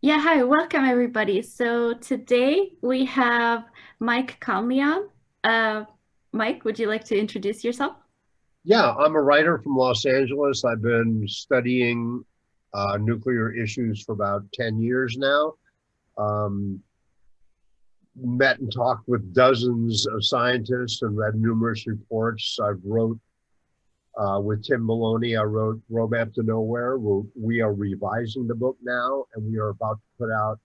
Yeah, hi, welcome everybody. So today we have Mike Conley on. Uh, Mike, would you like to introduce yourself? Yeah, I'm a writer from Los Angeles. I've been studying nuclear issues for about 10 years now. Um, Met and talked with dozens of scientists and read numerous reports. I've wrote with Tim Maloney. I wrote Roadmap to Nowhere. We are revising the book now, and we are about to put out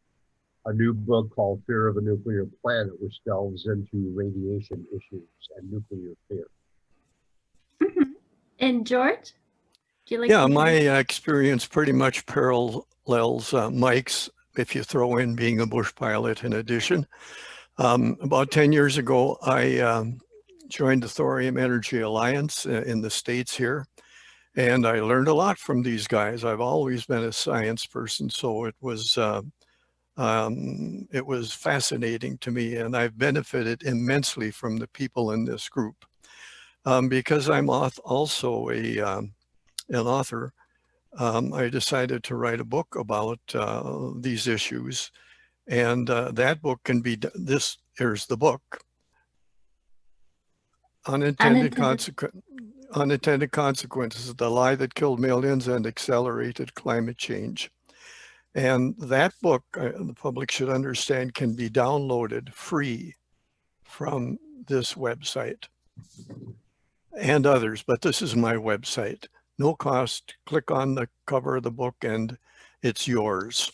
a new book called Fear of a Nuclear Planet, which delves into radiation issues and nuclear fear. Mhm. And George, do you like to Yeah, my introduce? experience pretty much parallels Mike's, if you throw in being a bush pilot in addition. About 10 years ago, I joined the Thorium Energy Alliance in the States here, and I learned a lot from these guys. I've always been a science person, so it was fascinating to me, and I've benefited immensely from the people in this group. Because I'm also an author, I decided to write a book about these issues. And that book can be, here's the book, Unintended, Unintended. Consequ Unintended Consequences, The Lie That Killed Millions and Accelerated Climate Change. And that book, the public should understand, can be downloaded free from this website and others, but this is my website. No cost. Click on the cover of the book and it's yours.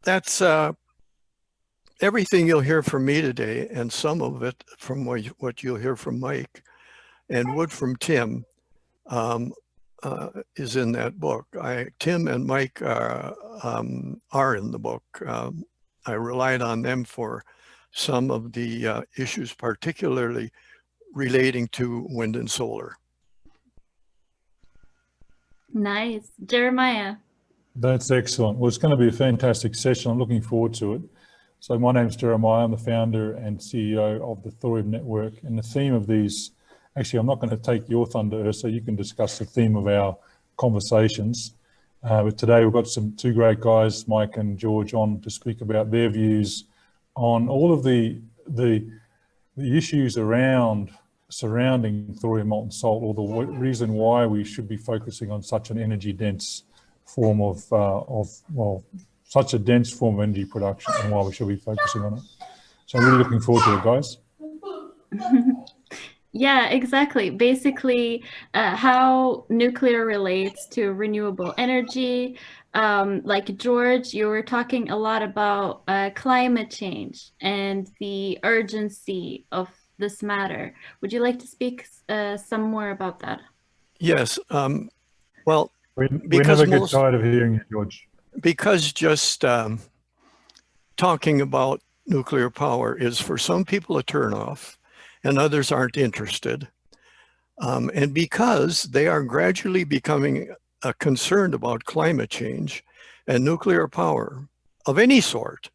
That's everything you'll hear from me today, and some of it from what you'll hear from Mike and would from Tim is in that book. Tim and Mike are in the book. I relied on them for some of the issues, particularly relating to wind and solar. Nice. Jeremiah. That's excellent. Well, it's going to be a fantastic session. I'm looking forward to it. So my name's Jeremiah. I'm the founder and CEO of the Thorium Network. And the theme of these, actually, I'm not going to take your thunder, Yrsa. You can discuss the theme of our conversations. But today we've got two great guys, Mike and George, on to speak about their views on all of the issues surrounding thorium molten salt, or the reason why we should be focusing on such an energy dense form of such a dense form of energy production, and why we should be focusing on it. So I'm really looking forward to it, guys. Yeah, exactly. Basically, how nuclear relates to renewable energy. Like George, you were talking a lot about climate change and the urgency of this matter. Would you like to speak some more about that? Yes. Well, We because never get tired of hearing you, George. because just talking about nuclear power is for some people a turnoff and others aren't interested. And because they are gradually becoming concerned about climate change, and nuclear power of any sort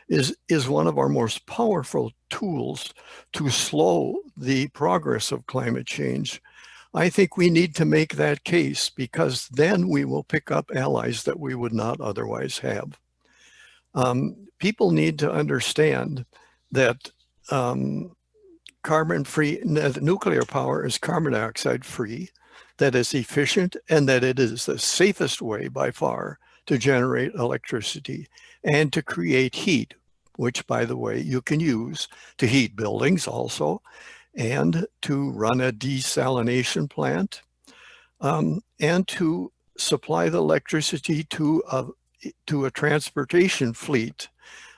is one of our most powerful tools to slow the progress of climate change. I think we need to make that case, because then we will pick up allies that we would not otherwise have. People need to understand that carbon-free nuclear power is carbon dioxide free, that is efficient, and that it is the safest way by far to generate electricity and to create heat, which, by the way, you can use to heat buildings also, and to run a desalination plant, and to supply the electricity to a transportation fleet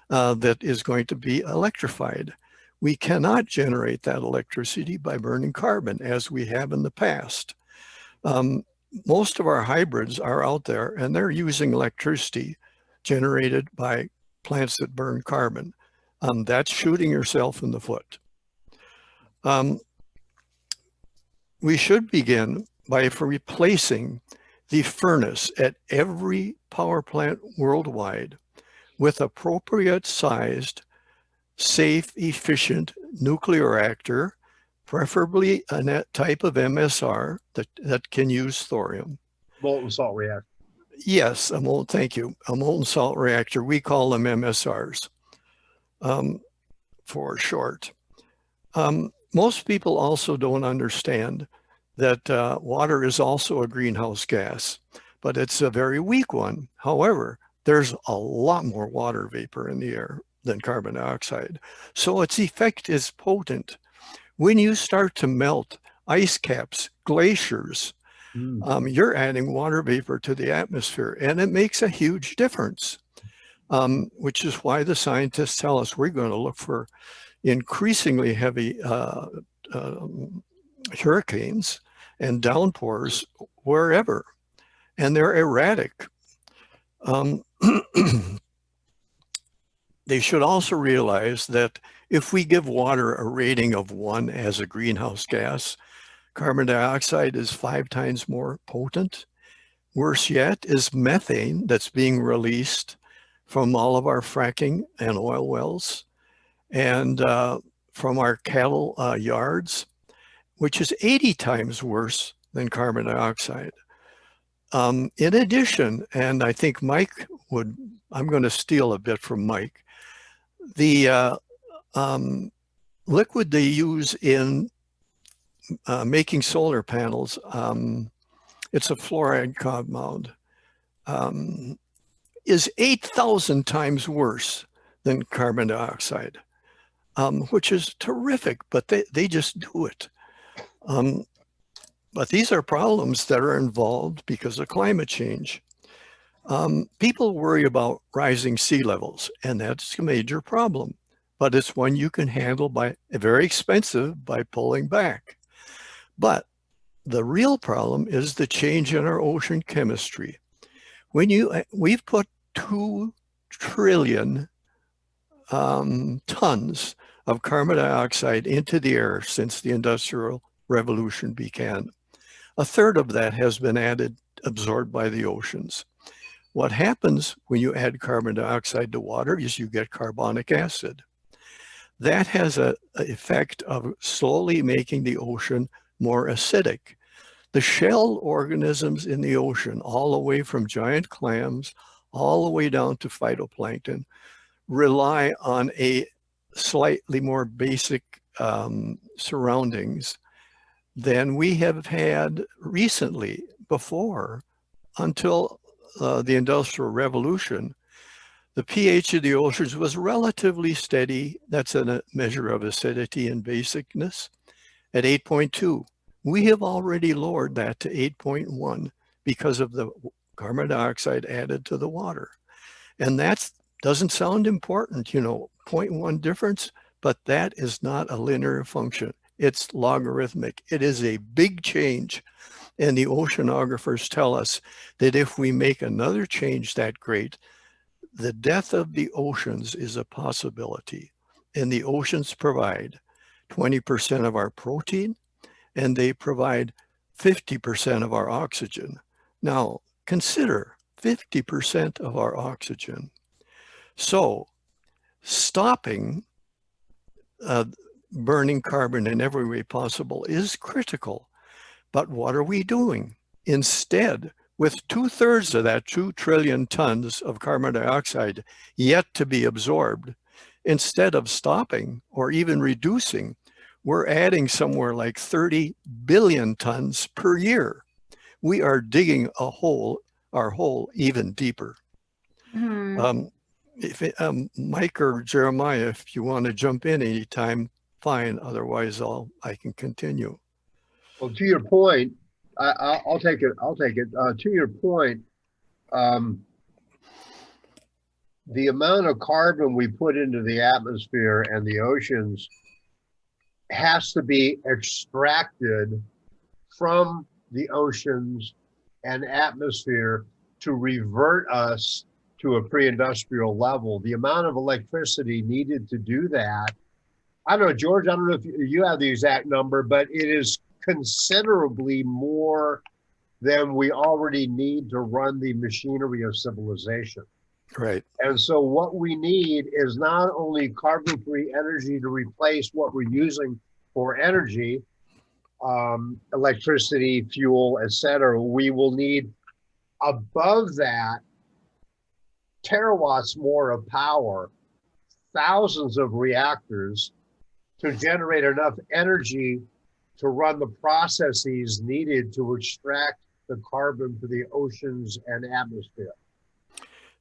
that is going to be electrified. We cannot generate that electricity by burning carbon as we have in the past. Most of our hybrids are out there and they're using electricity generated by plants that burn carbon. That's shooting yourself in the foot. We should begin by replacing the furnace at every power plant worldwide with appropriate sized, safe, efficient nuclear reactor, preferably a type of MSR that can use thorium. Molten salt reactor. Yes, thank you. A molten salt reactor. We call them MSRs for short. Most people also don't understand that water is also a greenhouse gas, but it's a very weak one. However, there's a lot more water vapor in the air than carbon dioxide. So its effect is potent. When you start to melt ice caps, glaciers, you're adding water vapor to the atmosphere, and it makes a huge difference, which is why the scientists tell us we're going to look for increasingly heavy hurricanes and downpours wherever, and they're erratic. They should also realize that if we give water a rating of 1 as a greenhouse gas, carbon dioxide is 5 times more potent. Worse yet is methane that's being released from all of our fracking and oil wells and from our cattle yards, which is 80 times worse than carbon dioxide. In addition, and I think Mike would, I'm going to steal a bit from Mike, the liquid they use in making solar panels, it's a fluoride compound, is 8,000 times worse than carbon dioxide, which is terrific, but they just do it. But these are problems that are involved because of climate change. People worry about rising sea levels, and that's a major problem, but it's one you can handle by very expensive by pulling back. But the real problem is the change in our ocean chemistry. We've put 2 trillion tons of carbon dioxide into the air since the Industrial Revolution began. A third of that has been absorbed by the oceans. What happens when you add carbon dioxide to water is you get carbonic acid. That has an effect of slowly making the ocean more acidic. The shell organisms in the ocean, all the way from giant clams, all the way down to phytoplankton, rely on a slightly more basic surroundings than we have had recently before until the Industrial Revolution. The pH of the oceans was relatively steady. That's a measure of acidity and basicness at 8.2. We have already lowered that to 8.1 because of the carbon dioxide added to the water. And that doesn't sound important, 0.1 difference, but that is not a linear function. It's logarithmic. It is a big change. And the oceanographers tell us that if we make another change that great, the death of the oceans is a possibility. And the oceans provide 20% of our protein, and they provide 50% of our oxygen. Now, consider 50% of our oxygen. So, stopping burning carbon in every way possible is critical. But what are we doing? Instead, with 2/3 of that 2 trillion tons of carbon dioxide yet to be absorbed, instead of stopping or even reducing, we're adding somewhere like 30 billion tons per year. We are digging our hole even deeper. Mike or Jeremiah, if you want to jump in anytime, fine. Otherwise, I can continue. Well, to your point, I'll take it. To your point, the amount of carbon we put into the atmosphere and the oceans has to be extracted from the oceans and atmosphere to revert us to a pre-industrial level. The amount of electricity needed to do that, I don't know, George, I don't know if you have the exact number, but it is considerably more than we already need to run the machinery of civilization. Right. And so what we need is not only carbon-free energy to replace what we're using for energy, electricity, fuel, etc. We will need Above that, terawatts more of power, thousands of reactors to generate enough energy to run the processes needed to extract the carbon from the oceans and atmosphere.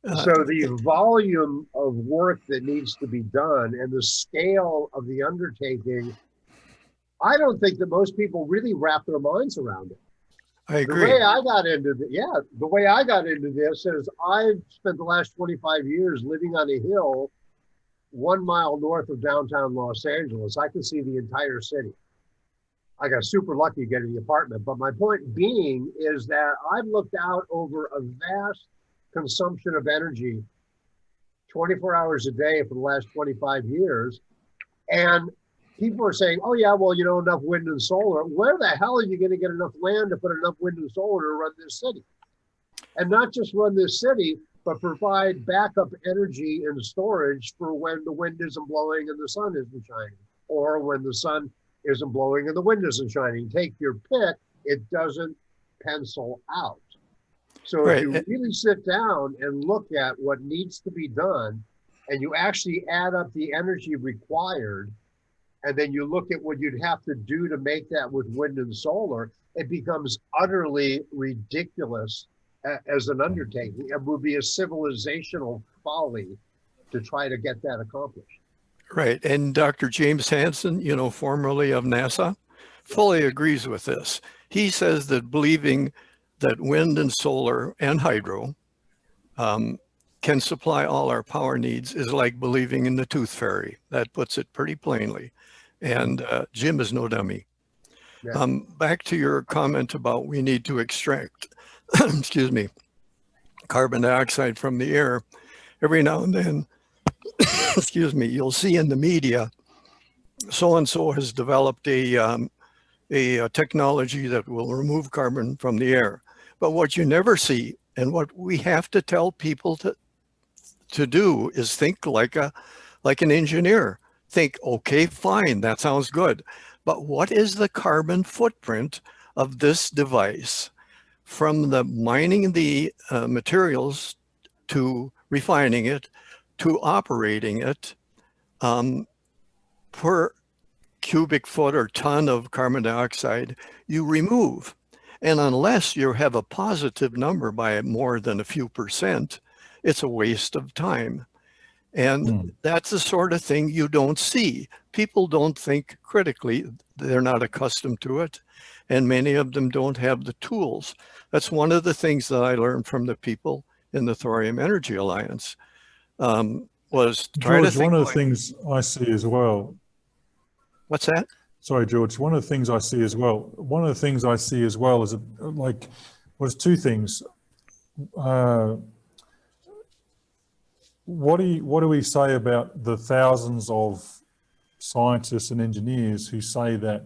So the volume of work that needs to be done and the scale of the undertaking, I don't think that most people really wrap their minds around it. I agree. The way I got into the way I got into this is I've spent the last 25 years living on a hill 1 mile north of downtown Los Angeles. I can see the entire city. I got super lucky getting the apartment, but my point being is that I've looked out over a vast consumption of energy 24 hours a day for the last 25 years. And people are saying, oh yeah, well, enough wind and solar. Where the hell are you going to get enough land to put enough wind and solar to run this city? And not just run this city, but provide backup energy and storage for when the wind isn't blowing and the sun isn't shining, or when the sun isn't blowing and the wind isn't shining. Take your pick, it doesn't pencil out. So if you really sit down and look at what needs to be done, and you actually add up the energy required, and then you look at what you'd have to do to make that with wind and solar, it becomes utterly ridiculous as an undertaking. It would be a civilizational folly to try to get that accomplished. Right. And Dr. James Hansen, formerly of NASA, fully agrees with this. He says that believing that wind and solar and hydro can supply all our power needs is like believing in the tooth fairy. That puts it pretty plainly. And Jim is no dummy. Yeah. Back to your comment about we need to extract, excuse me, carbon dioxide from the air. Every now and then, excuse me, you'll see in the media, so-and-so has developed a technology that will remove carbon from the air. But what you never see, and what we have to tell people to do, is think like an engineer. Think, okay, fine, that sounds good. But what is the carbon footprint of this device from the mining the materials to refining it to operating it per cubic foot or ton of carbon dioxide you remove? And unless you have a positive number by more than a few percent, it's a waste of time. And that's the sort of thing you don't see. People don't think critically. They're not accustomed to it. And many of them don't have the tools. That's one of the things that I learned from the people in the Thorium Energy Alliance, was try to think. George, one of the things I see as well. What's that? Sorry, George. One of the things I see as well. One of the things I see as well is was two things. What do we say about the thousands of scientists and engineers who say that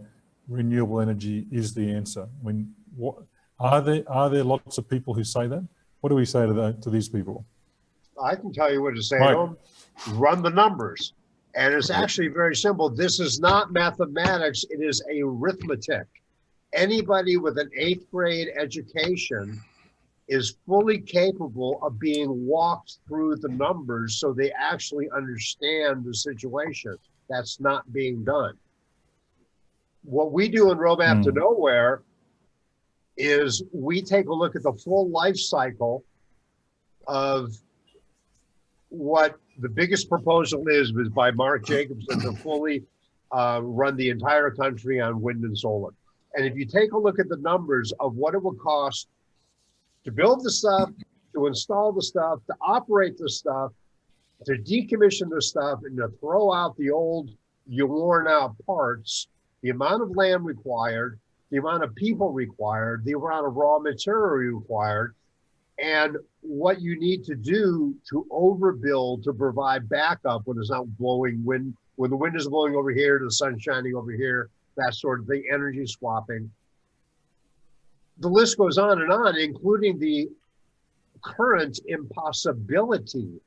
renewable energy is the answer? I mean, are there lots of people who say that? What do we say to these people? I can tell you what to say. Right. Don't run the numbers. And it's actually very simple. This is not mathematics, it is arithmetic. Anybody with an 8th grade education is fully capable of being walked through the numbers so they actually understand the situation. That's not being done. What we do in Roadmap to Nowhere is we take a look at the full life cycle of what the biggest proposal is by Mark Jacobson to fully run the entire country on wind and solar. And if you take a look at the numbers of what it would cost to build the stuff, to install the stuff, to operate the stuff, to decommission the stuff, and to throw out the old, worn out parts, the amount of land required, the amount of people required, the amount of raw material required, and what you need to do to overbuild to provide backup when it's not blowing wind, when the wind is blowing over here, the sun's shining over here, that sort of thing, energy swapping. The list goes on, including the current impossibility,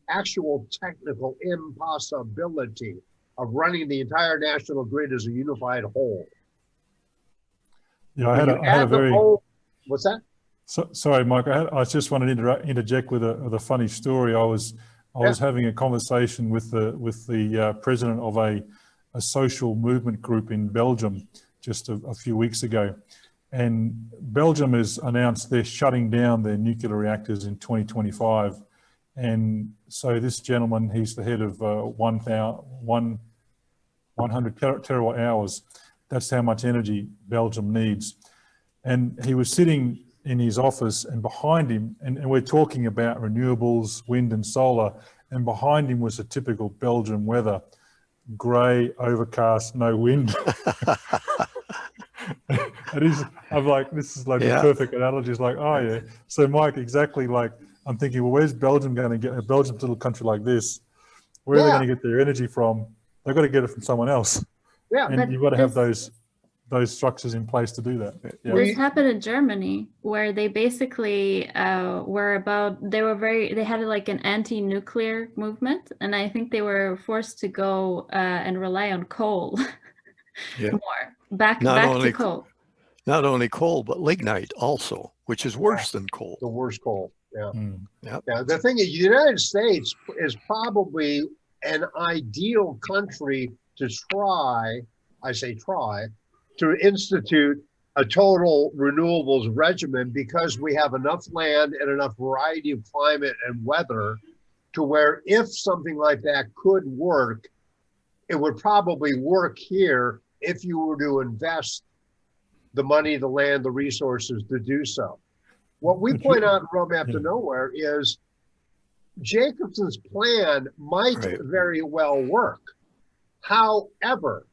actual technical impossibility of running the entire national grid as a unified whole. Yeah, I had a very... What's that? So, sorry, Mike. I just wanted to interject with a funny story. I was having a conversation with the president of a social movement group in Belgium just a few weeks ago, and Belgium has announced they're shutting down their nuclear reactors in 2025. And so this gentleman, he's the head of 100 terawatt hours. That's how much energy Belgium needs. And he was sitting in his office, and behind him, and we're talking about renewables, wind and solar, and behind him was a typical Belgian weather: grey, overcast, no wind. I'm like, this is like the perfect analogy. It's like, oh yeah. So Mike, exactly like, I'm thinking, well, where's Belgium going to get, Belgium's a little country like this, where are they going to get their energy from? They've got to get it from someone else. Yeah. And you've got to have those structures in place to do that. Yeah. This happened in Germany, where they basically they had like an anti-nuclear movement, and I think they were forced to go and rely on coal more, back to coal. Not only coal, but lignite also, which is worse than coal. The worst coal. Yeah. Yep. Yeah. The thing is, the United States is probably an ideal country to try, I say try, to institute a total renewables regimen, because we have enough land and enough variety of climate and weather to where if something like that could work, it would probably work here if you were to invest the money, the land, the resources to do so. What we point out in Roadmap to Nowhere is Jacobson's plan might very well work. However,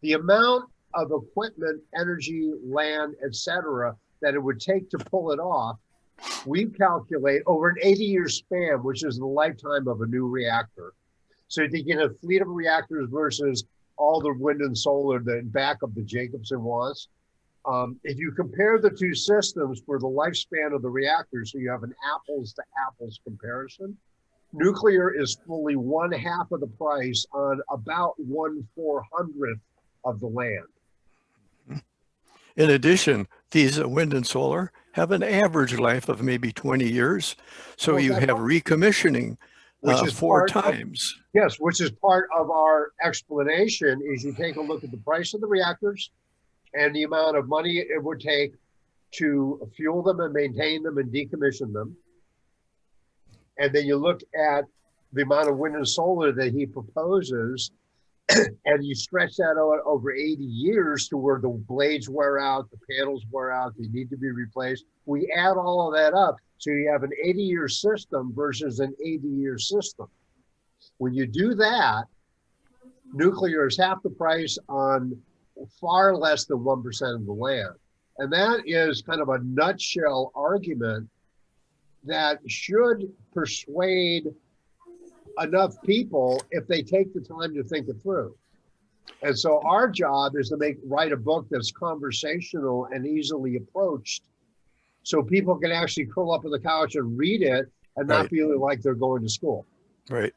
the amount of equipment, energy, land, etc., that it would take to pull it off, we calculate over an 80-year span, which is the lifetime of a new reactor. So you get a fleet of reactors versus all the wind and solar that backup that Jacobson wants. If you compare the two systems for the lifespan of the reactors, so you have an apples to apples comparison, nuclear is fully 1/2 of the price on about 1/400th of the land. In addition, these wind and solar have an average life of maybe 20 years. So you have recommissioning which is 4 times. Yes, which is part of our explanation, is you take a look at the price of the reactors and the amount of money it would take to fuel them and maintain them and decommission them. And then you look at the amount of wind and solar that he proposes, and you stretch that out over 80 years to where the blades wear out, the panels wear out, they need to be replaced. We add all of that up, so you have an 80-year system versus an 80-year system. When you do that, nuclear is half the price on far less than 1% of the land. And that is kind of a nutshell argument that should persuade enough people if they take the time to think it through. And so our job is to write a book that's conversational and easily approached, so people can actually curl up on the couch and read it and not feeling like they're going to school. Right.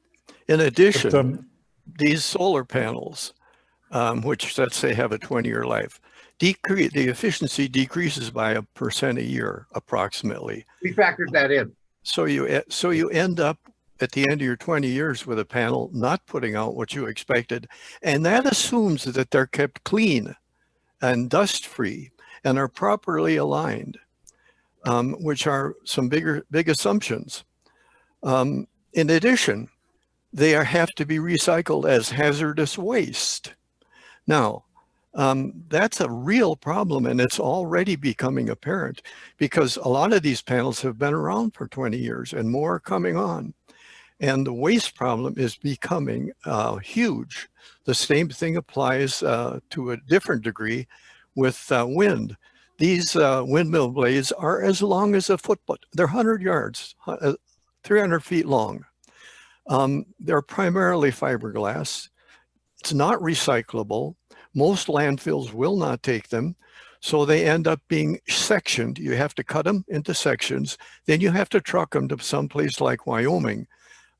In addition, these solar panels, which let's say have a 20-year life, the efficiency decreases by 1% a year, approximately. We factored that in. So you end up at the end of your 20 years with a panel not putting out what you expected. And that assumes that they're kept clean and dust-free and are properly aligned, which are some big assumptions. In addition, they have to be recycled as hazardous waste. Now, that's a real problem, and it's already becoming apparent because a lot of these panels have been around for 20 years and more are coming on. And the waste problem is becoming huge. The same thing applies to a different degree with wind. These windmill blades are as long as a football. They're 100 yards, 300 feet long. They're primarily fiberglass. It's not recyclable. Most landfills will not take them. So they end up being sectioned. You have to cut them into sections. Then you have to truck them to some place like Wyoming,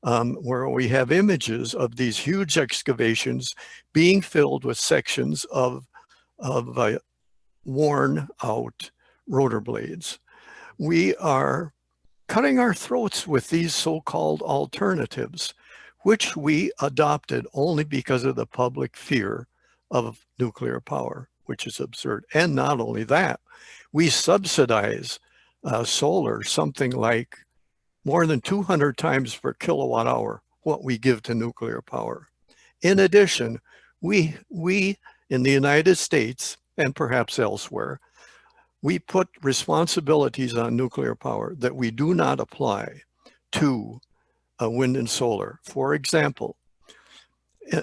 where we have images of these huge excavations being filled with sections of worn out rotor blades. we are cutting our throats with these so-called alternatives, which we adopted only because of the public fear of nuclear power, which is absurd. And not only that, we subsidize solar something like more than 200 times per kilowatt hour what we give to nuclear power. In addition, we in the United States and perhaps elsewhere, we put responsibilities on nuclear power that we do not apply to wind and solar. For example,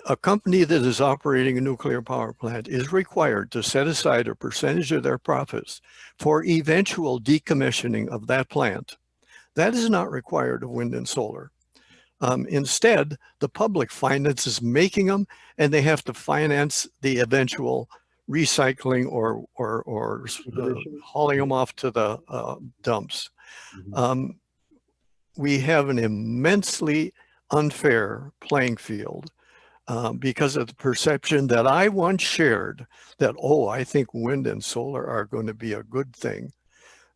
a company that is operating a nuclear power plant is required to set aside a percentage of their profits for eventual decommissioning of that plant. That is not required of wind and solar. Instead, the public finances making them, and they have to finance the eventual recycling or hauling them off to the dumps. We have an immensely unfair playing field because of the perception that I once shared that, oh, I think wind and solar are going to be a good thing.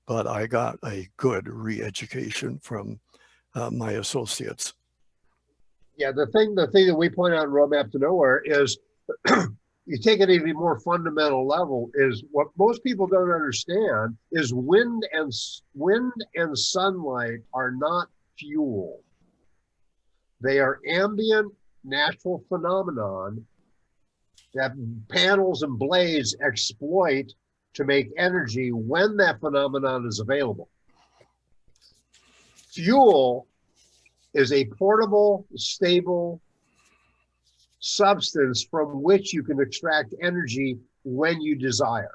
But I got a good re-education from my associates. Yeah, the thing that we point out in Roadmap to Nowhere is you take it even more fundamental level is what most people don't understand is wind and sunlight are not fuel. They are ambient natural phenomenon that panels and blades exploit to make energy when that phenomenon is available. Fuel is a portable, stable substance from which you can extract energy when you desire.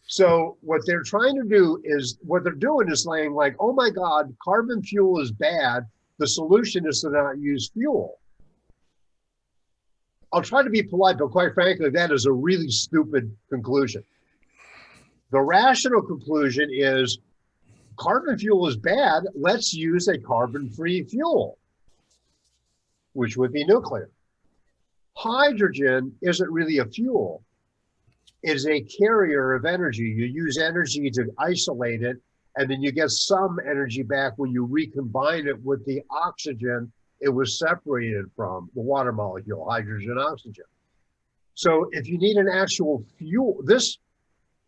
So what they're trying to do is, what they're doing is saying like, oh my God, carbon fuel is bad. The solution is to not use fuel. I'll try to be polite, but quite frankly, that is a really stupid conclusion. The rational conclusion is carbon fuel is bad. Let's use a carbon-free fuel, which would be nuclear. Hydrogen isn't really a fuel. It's a carrier of energy. You use energy to isolate it, and then you get some energy back when you recombine it with the oxygen it was separated from, the water molecule, hydrogen, oxygen. So if you need an actual fuel, this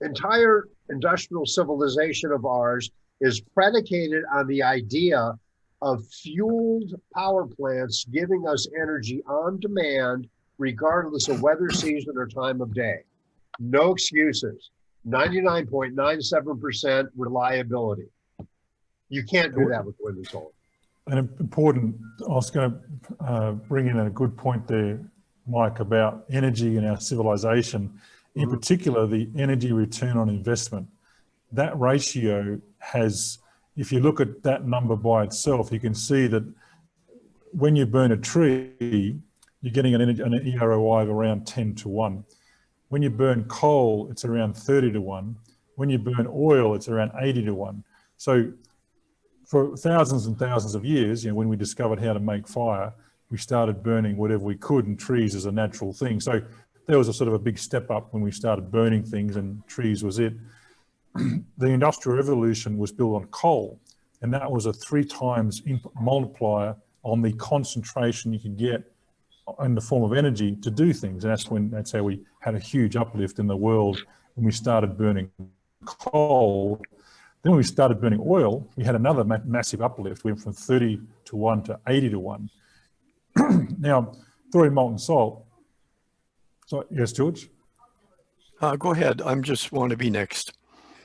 entire industrial civilization of ours is predicated on the idea of fueled power plants giving us energy on demand, regardless of weather season or time of day. No excuses. 99.97% reliability. You can't do that with wind and solar. An important, I was going to bring in a good point there, Mike, about energy in our civilization, in particular, the energy return on investment. That ratio has, if you look at that number by itself, you can see that when you burn a tree, you're getting an EROI of around 10 to 1. When you burn coal, it's around 30 to 1. When you burn oil, it's around 80 to 1. So for thousands and thousands of years, you know, when we discovered how to make fire, we started burning whatever we could, and trees is a natural thing. So there was a sort of a big step up when we started burning things, and trees was it. The Industrial Revolution was built on coal, and that was a 3 times multiplier on the concentration you could get in the form of energy to do things. And that's how we had a huge uplift in the world when we started burning coal. Then when we started burning oil, we had another massive uplift. We went from 30 to 1 to 80 to 1. Now, thorium molten salt. So, yes, George? Go ahead. I just want to be next.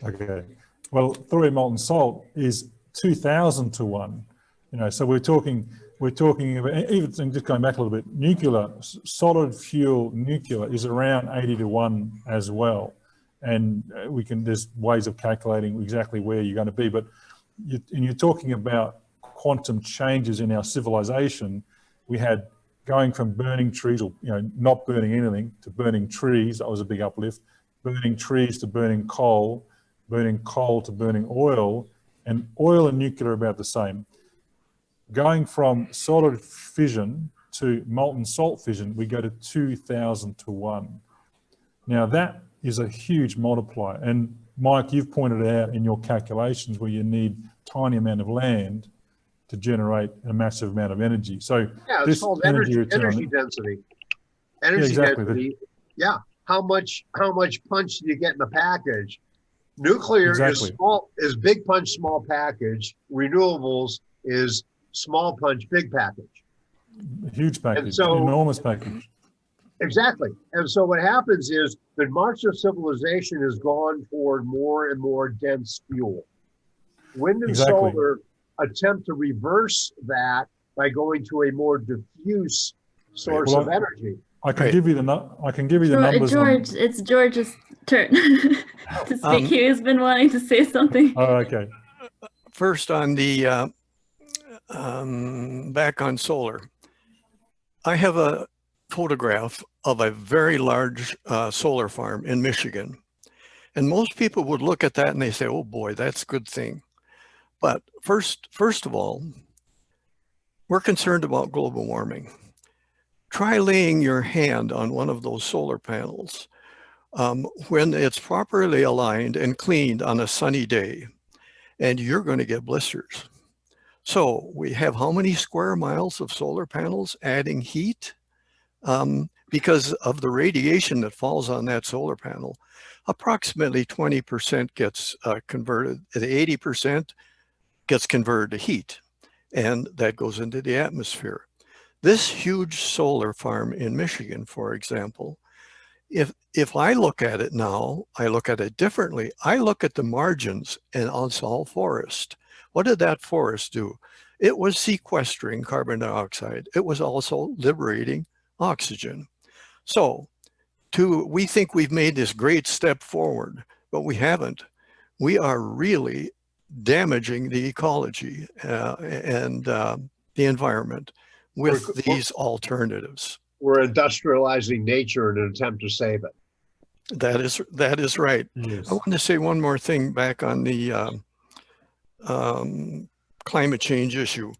Okay. Well, thorium molten salt is 2,000 to 1. You know, so we're talking about, even just going back a little bit, nuclear, solid fuel nuclear is around 80 to 1 as well. And there's ways of calculating exactly where you're going to be, but you're talking about quantum changes in our civilization. We had going from burning trees, or not burning anything, to burning trees. That was a big uplift. Burning trees to burning coal to burning oil, and oil and nuclear are about the same. Going from solid fission to molten salt fission, we go to 2,000 to 1. Now that is a huge multiplier, and Mike, you've pointed out in your calculations where you need tiny amount of land to generate a massive amount of energy. So Yeah, it's this called energy energy return, density. yeah, Energy exactly. density. Yeah. How much punch do you get in the package? Nuclear Exactly. is small, is big punch, small package. Renewables is small punch, big package. Huge And package, so, enormous package. exactly. And so what happens is the march of civilization has gone toward more and more dense fuel. Wind and Exactly. solar attempt to reverse that by going to a more diffuse source Well, of energy. I can Right. give you the numbers George, on. it's George's turn to speak. Um, He has been wanting to say something. Oh, okay. First on the back on solar. I have a photograph of a very large solar farm in Michigan. And most people would look at that and they say, oh boy, that's a good thing. But first of all, we're concerned about global warming. Try laying your hand on one of those solar panels when it's properly aligned and cleaned on a sunny day, and you're going to get blisters. So we have how many square miles of solar panels adding heat? Because of the radiation that falls on that solar panel, approximately 20% gets converted, the 80% gets converted to heat, and that goes into the atmosphere. This huge solar farm in Michigan, for example, if I look at it now, I look at it differently. I look at the margins and it's all forest. What did that forest do? It was sequestering carbon dioxide. It was also liberating oxygen. So we think we've made this great step forward, but we haven't. We are really damaging the ecology and the environment with these alternatives. We're industrializing nature in an attempt to save it. That is right. Yes. I want to say one more thing back on the climate change issue.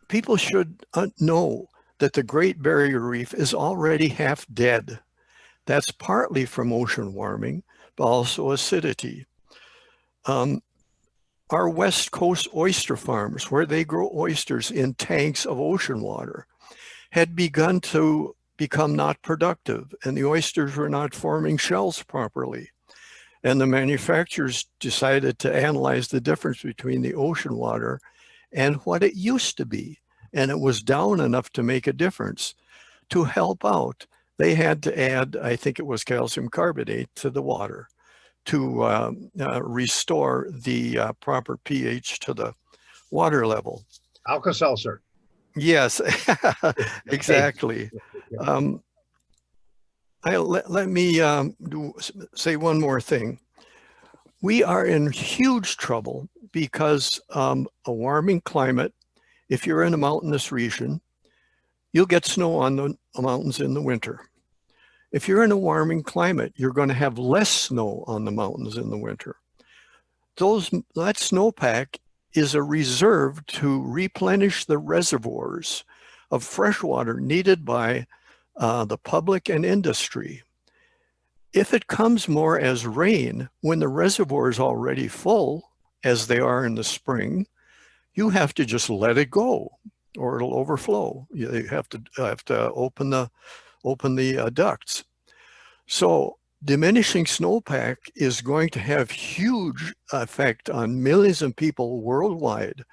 People should know that the Great Barrier Reef is already half dead. That's partly from ocean warming, but also acidity. Our West Coast oyster farms, where they grow oysters in tanks of ocean water, had begun to become not productive, and the oysters were not forming shells properly. And the manufacturers decided to analyze the difference between the ocean water and what it used to be. And it was down enough to make a difference. To help out, they had to add, I think it was calcium carbonate to the water to restore the proper pH to the water level. Alka-Seltzer. Yes, exactly. Let me say one more thing. We are in huge trouble because a warming climate. If you're in a mountainous region, you'll get snow on the mountains in the winter. If you're in a warming climate, you're going to have less snow on the mountains in the winter. That snowpack is a reserve to replenish the reservoirs of fresh water needed by the public and industry. If it comes more as rain when the reservoir is already full, as they are in the spring, you have to just let it go or it'll overflow. You have to open the ducts. So diminishing snowpack is going to have huge effect on millions of people worldwide.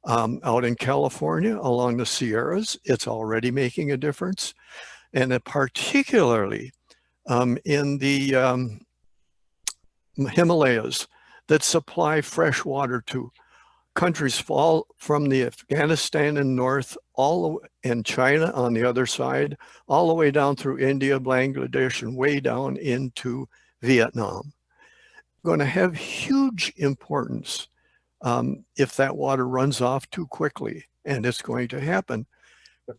Out in California, along the Sierras, it's already making a difference. And particularly in the Himalayas that supply fresh water to countries fall from the Afghanistan in north, and China on the other side, all the way down through India, Bangladesh, and way down into Vietnam. Going to have huge importance if that water runs off too quickly, and it's going to happen.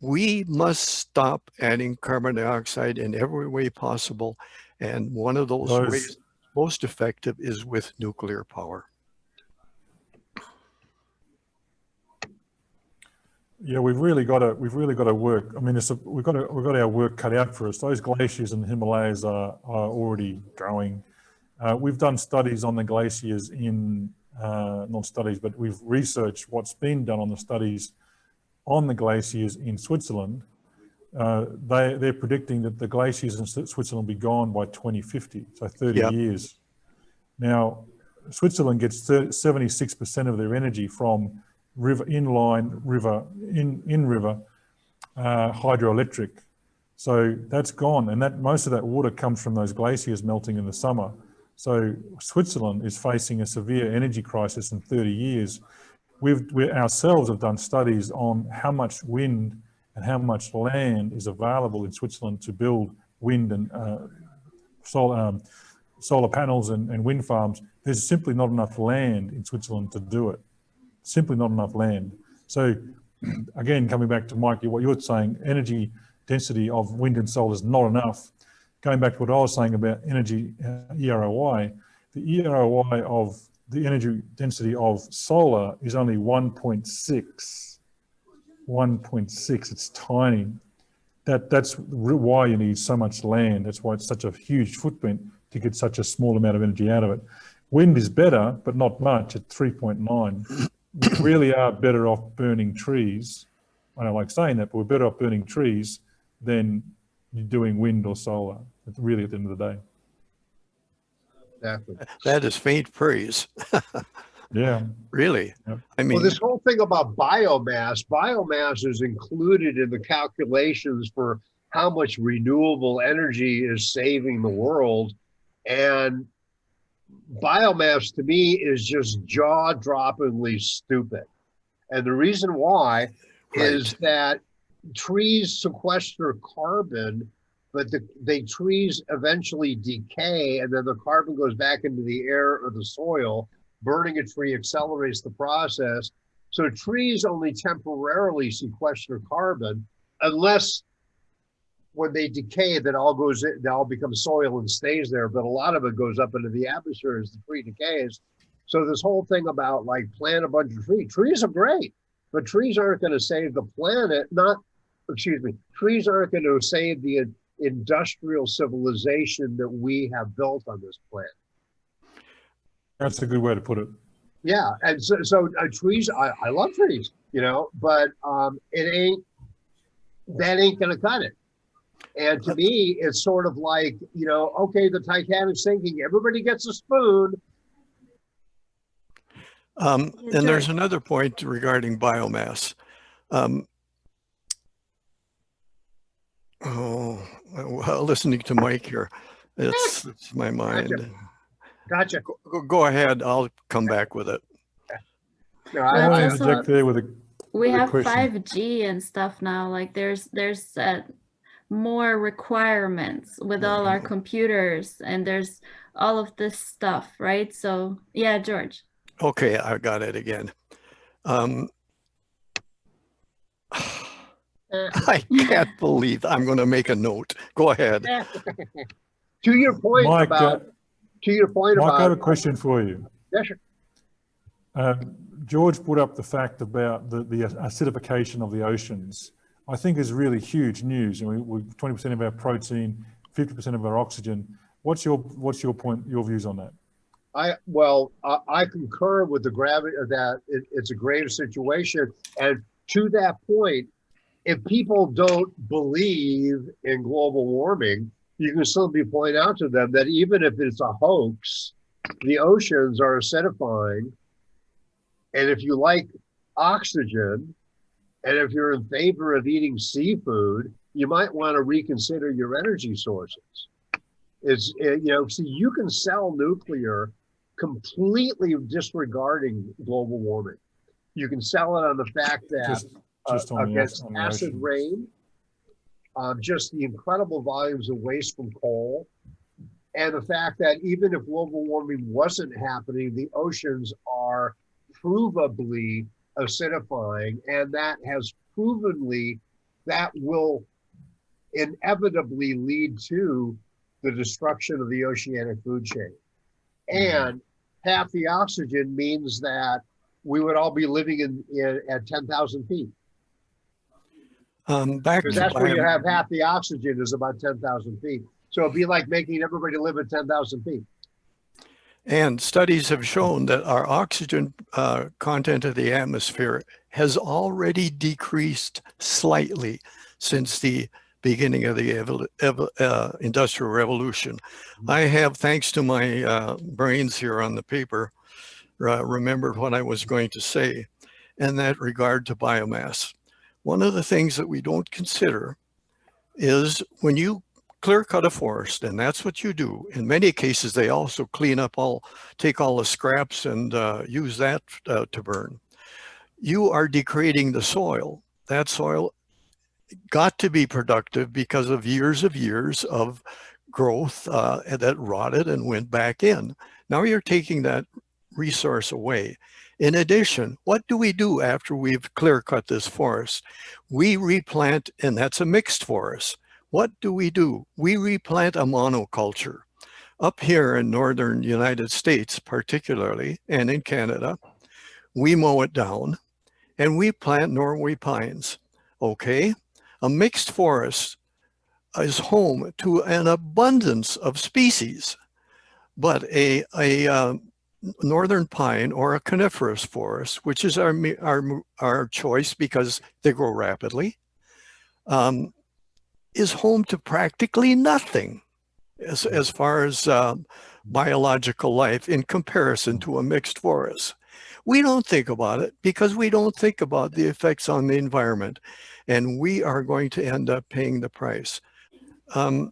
We must stop adding carbon dioxide in every way possible, and one of those ways most effective is with nuclear power. Yeah, we've really got to work. I mean, we've got our work cut out for us. Those glaciers in the Himalayas are already growing. We've done studies on the glaciers not studies, but we've researched what's been done on the studies on the glaciers in Switzerland. They're predicting that the glaciers in Switzerland will be gone by 2050, so 30 years. Now, Switzerland gets 76% of their energy from river hydroelectric. So that's gone, and most of that water comes from those glaciers melting in the summer. So Switzerland is facing a severe energy crisis in 30 years. We ourselves have done studies on how much wind and how much land is available in Switzerland to build wind and solar panels and wind farms. There's simply not enough land in Switzerland to do it. Simply not enough land. So again, coming back to Mike, what you're saying, energy density of wind and solar is not enough. Going back to what I was saying about energy EROI, the EROI of the energy density of solar is only 1.6. 1.6, it's tiny. That's why you need so much land. That's why it's such a huge footprint to get such a small amount of energy out of it. Wind is better, but not much at 3.9. We really are better off burning trees. I don't like saying that, but we're better off burning trees than doing wind or solar, really, at the end of the day. Exactly. That is faint praise. Yeah. Really? Yep. I mean, Well, this whole thing about biomass is included in the calculations for how much renewable energy is saving the world. And biomass to me is just jaw-droppingly stupid. And the reason why is that trees sequester carbon, but the trees eventually decay, and then the carbon goes back into the air or the soil. Burning a tree accelerates the process. So trees only temporarily sequester carbon, unless when they decay, that all goes in, that all becomes soil and stays there. But a lot of it goes up into the atmosphere as the tree decays. So this whole thing about like plant a bunch of trees are great, but trees aren't going to save the planet. Trees aren't going to save the industrial civilization that we have built on this planet. That's a good way to put it. Yeah, and so trees, I love trees, but that ain't gonna cut it. And to me, it's sort of like, okay, the Titanic's sinking, everybody gets a spoon. And there's another point regarding biomass. Well, listening to Mike here, it's my mind. Gotcha. Go ahead. I'll come back with it. No, I want to interject there with we have question. 5G and stuff now. Like there's more requirements with all our computers, and there's all of this stuff, right? So yeah, George. Okay, I got it again. I can't believe I'm going to make a note. Go ahead. To your point, Mike, Mike, I have a question for you. Yeah, sure. George brought up the fact about the acidification of the oceans. I think is really huge news. And we 20% of our protein, 50% of our oxygen. What's your point? Your views on that? I concur with the gravity of that. It's a grave situation, and to that point, if people don't believe in global warming, you can simply point out to them that even if it's a hoax, the oceans are acidifying. And if you like oxygen, and if you're in favor of eating seafood, you might want to reconsider your energy sources. See, you can sell nuclear completely disregarding global warming. You can sell it on the fact that against acid rain, just the incredible volumes of waste from coal, and the fact that even if global warming wasn't happening, the oceans are provably acidifying, and that has that will inevitably lead to the destruction of the oceanic food chain. And half the oxygen means that we would all be living at 10,000 feet. Back Because to that's where you bio, have half the oxygen is about 10,000 feet. So it'd be like making everybody live at 10,000 feet. and studies have shown that our oxygen content of the atmosphere has already decreased slightly since the beginning of the Industrial Revolution. I have, thanks to my brains here on the paper, remembered what I was going to say in that regard to biomass. One of the things that we don't consider is when you clear cut a forest, and that's what you do. In many cases, they also clean up take all the scraps and use that to burn. You are degrading the soil. That soil got to be productive because of years of growth that rotted and went back in. Now you're taking that resource away. In addition, what do we do after we've clear cut this forest? We replant, and that's a mixed forest. What do? We replant a monoculture. Up here in northern United States, particularly, and in Canada, we mow it down and we plant Norway pines. Okay, a mixed forest is home to an abundance of species, but a northern pine or a coniferous forest, which is our choice because they grow rapidly, is home to practically nothing as far as biological life in comparison to a mixed forest. We don't think about it because we don't think about the effects on the environment, and we are going to end up paying the price. I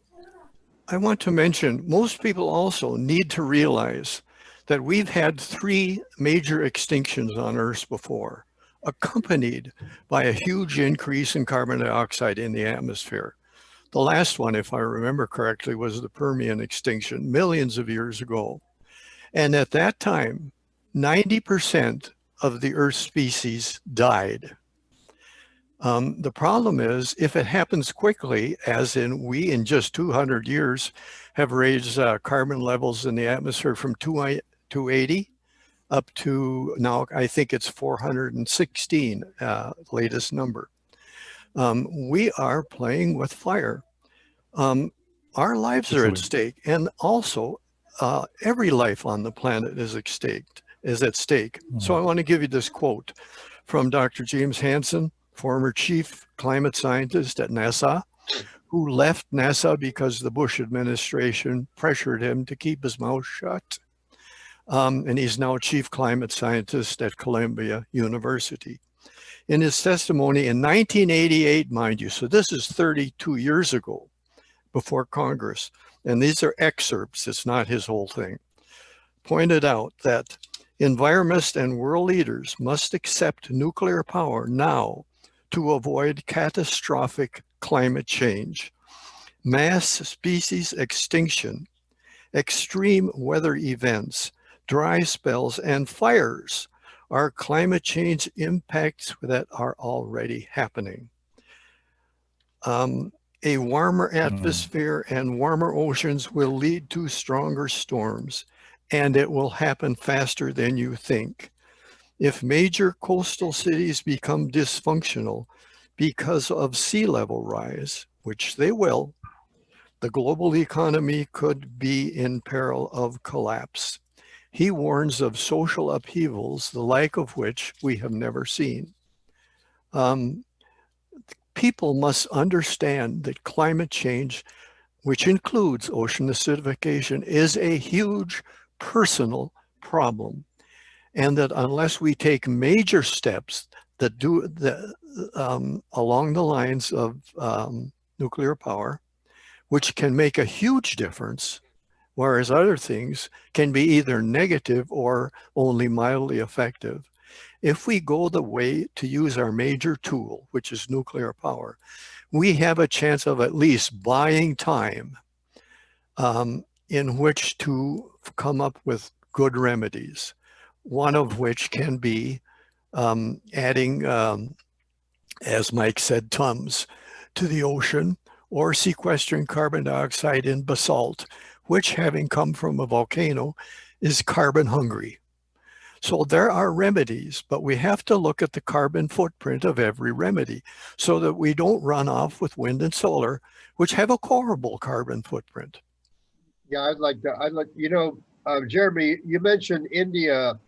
want to mention, most people also need to realize that we've had 3 major extinctions on Earth before, accompanied by a huge increase in carbon dioxide in the atmosphere. The last one, if I remember correctly, was the Permian extinction millions of years ago. And at that time, 90% of the Earth's species died. The problem is, if it happens quickly, as in we in just 200 years have raised carbon levels in the atmosphere from 280 up to now, I think it's 416, latest number. We are playing with fire. Our lives are at stake, and also every life on the planet is at stake. So I want to give you this quote from Dr. James Hansen, former chief climate scientist at NASA, who left NASA because the Bush administration pressured him to keep his mouth shut. And he's now chief climate scientist at Columbia University. In his testimony in 1988, mind you, so this is 32 years ago, before Congress, and these are excerpts, it's not his whole thing, pointed out that environmentalists and world leaders must accept nuclear power now to avoid catastrophic climate change, mass species extinction, extreme weather events, dry spells, and fires are climate change impacts that are already happening. A warmer atmosphere and warmer oceans will lead to stronger storms, and it will happen faster than you think. If major coastal cities become dysfunctional because of sea level rise, which they will, the global economy could be in peril of collapse. He warns of social upheavals, the like of which we have never seen. People must understand that climate change, which includes ocean acidification, is a huge personal problem. And that unless we take major steps that along the lines of nuclear power, which can make a huge difference, whereas other things can be either negative or only mildly effective. If we go the way to use our major tool, which is nuclear power, we have a chance of at least buying time in which to come up with good remedies. One of which can be adding, as Mike said, tums to the ocean, or sequestering carbon dioxide in basalt, which, having come from a volcano, is carbon hungry. So there are remedies, but we have to look at the carbon footprint of every remedy so that we don't run off with wind and solar, which have a horrible carbon footprint. Yeah, Jeremy, you mentioned India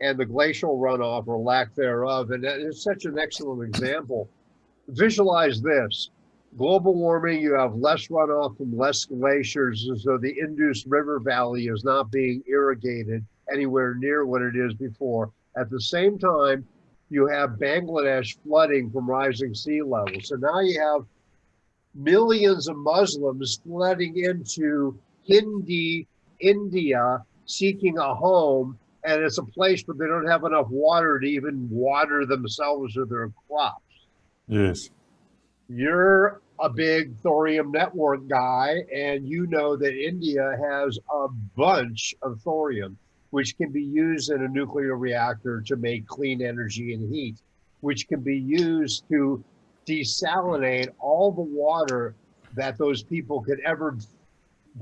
and the glacial runoff or lack thereof, and that is such an excellent example. Visualize this. Global warming, you have less runoff from less glaciers, and so the Indus River Valley is not being irrigated anywhere near what it is before. At the same time, you have Bangladesh flooding from rising sea levels. So now you have millions of Muslims flooding into Hindi, India, seeking a home, and it's a place where they don't have enough water to even water themselves or their crops. Yes. You're a big thorium network guy, and you know that India has a bunch of thorium, which can be used in a nuclear reactor to make clean energy and heat, which can be used to desalinate all the water that those people could ever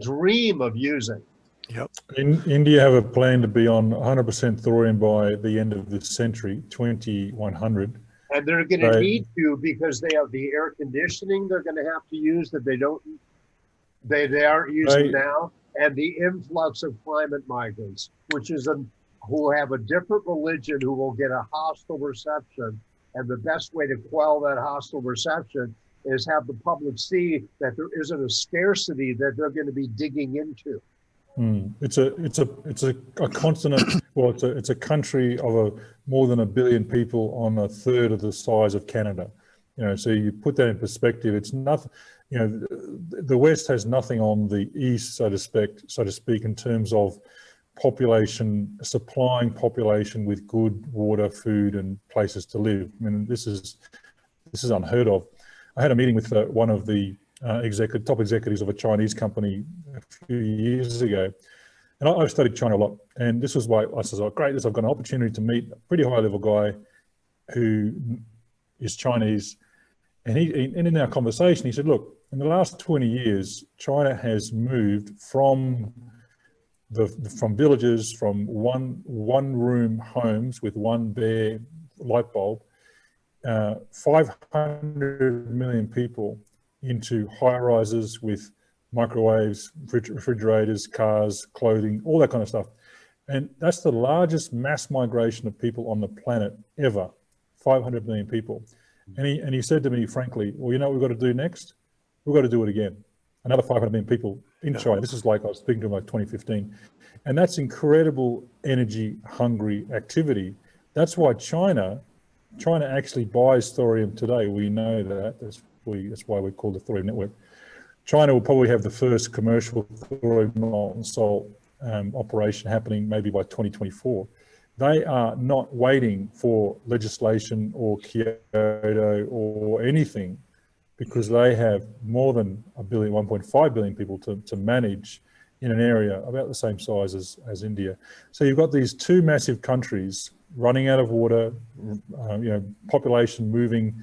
dream of using. Yep. India have a plan to be on 100% thorium by the end of this century, 2100. And they're going to need to, because they have the air conditioning they're going to have to use that they aren't using now, and the influx of climate migrants, who have a different religion, who will get a hostile reception. And the best way to quell that hostile reception is have the public see that there isn't a scarcity that they're going to be digging into. It's a continent. Well, it's a country of more than 1 billion people on a third of the size of Canada. So you put that in perspective. It's nothing. The West has nothing on the East, so to speak, in terms of population, supplying population with good water, food, and places to live. I mean, this is unheard of. I had a meeting with one of the top executives of a Chinese company a few years ago, and I've studied China a lot. And this was why I said, "Oh, great! I've got an opportunity to meet a pretty high-level guy who is Chinese." And in our conversation, he said, "Look, in the last 20 years, China has moved from villages, from one-room homes with one bare light bulb, 500 million people into high-rises with microwaves, refrigerators, cars, clothing, all that kind of stuff. And that's the largest mass migration of people on the planet ever, 500 million people." And he said to me, frankly, "Well, you know what we've got to do next? We've got to do it again. Another 500 million people in China." This is like, I was speaking to him like 2015. And that's incredible energy hungry activity. That's why China actually buys thorium today. We know that. That's why we call the Thorium Network. China will probably have the first commercial thorium molten salt operation happening maybe by 2024. They are not waiting for legislation or Kyoto or anything, because they have more than 1.5 billion people to manage in an area about the same size as India. So you've got these two massive countries running out of water, population moving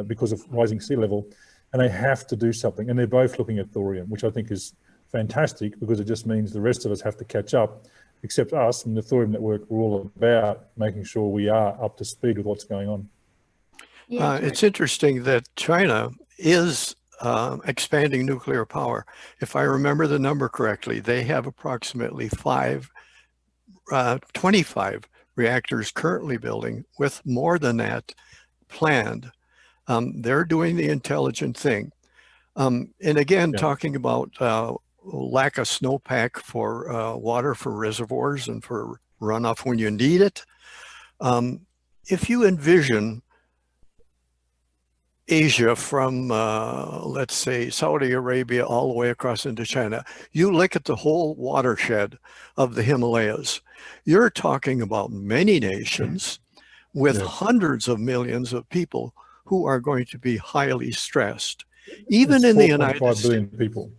because of rising sea level, and they have to do something. And they're both looking at thorium, which I think is fantastic, because it just means the rest of us have to catch up, except us. And the Thorium Network, we're all about making sure we are up to speed with what's going on. Yeah, It's interesting that China is expanding nuclear power. If I remember the number correctly, they have approximately 25 reactors currently building, with more than that planned. They're doing the intelligent thing. And again, talking about lack of snowpack for water for reservoirs and for runoff when you need it. If you envision Asia from, let's say, Saudi Arabia all the way across into China, you look at the whole watershed of the Himalayas, you're talking about many nations with hundreds of millions of people who are going to be highly stressed. Even in the United States, people.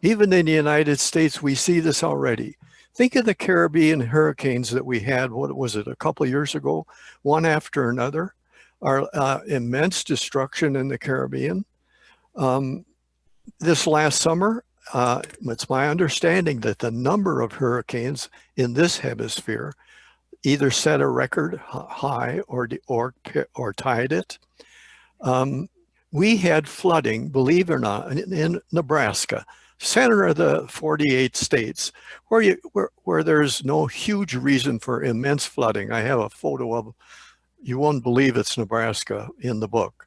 Even in the United States, we see this already. Think of the Caribbean hurricanes that we had, what was it, a couple of years ago, one after another, our immense destruction in the Caribbean. This last summer, it's my understanding that the number of hurricanes in this hemisphere either set a record high or tied it. We had flooding, believe it or not, in Nebraska, center of the 48 states, where there's no huge reason for immense flooding. I have a photo of, you won't believe it's Nebraska in the book.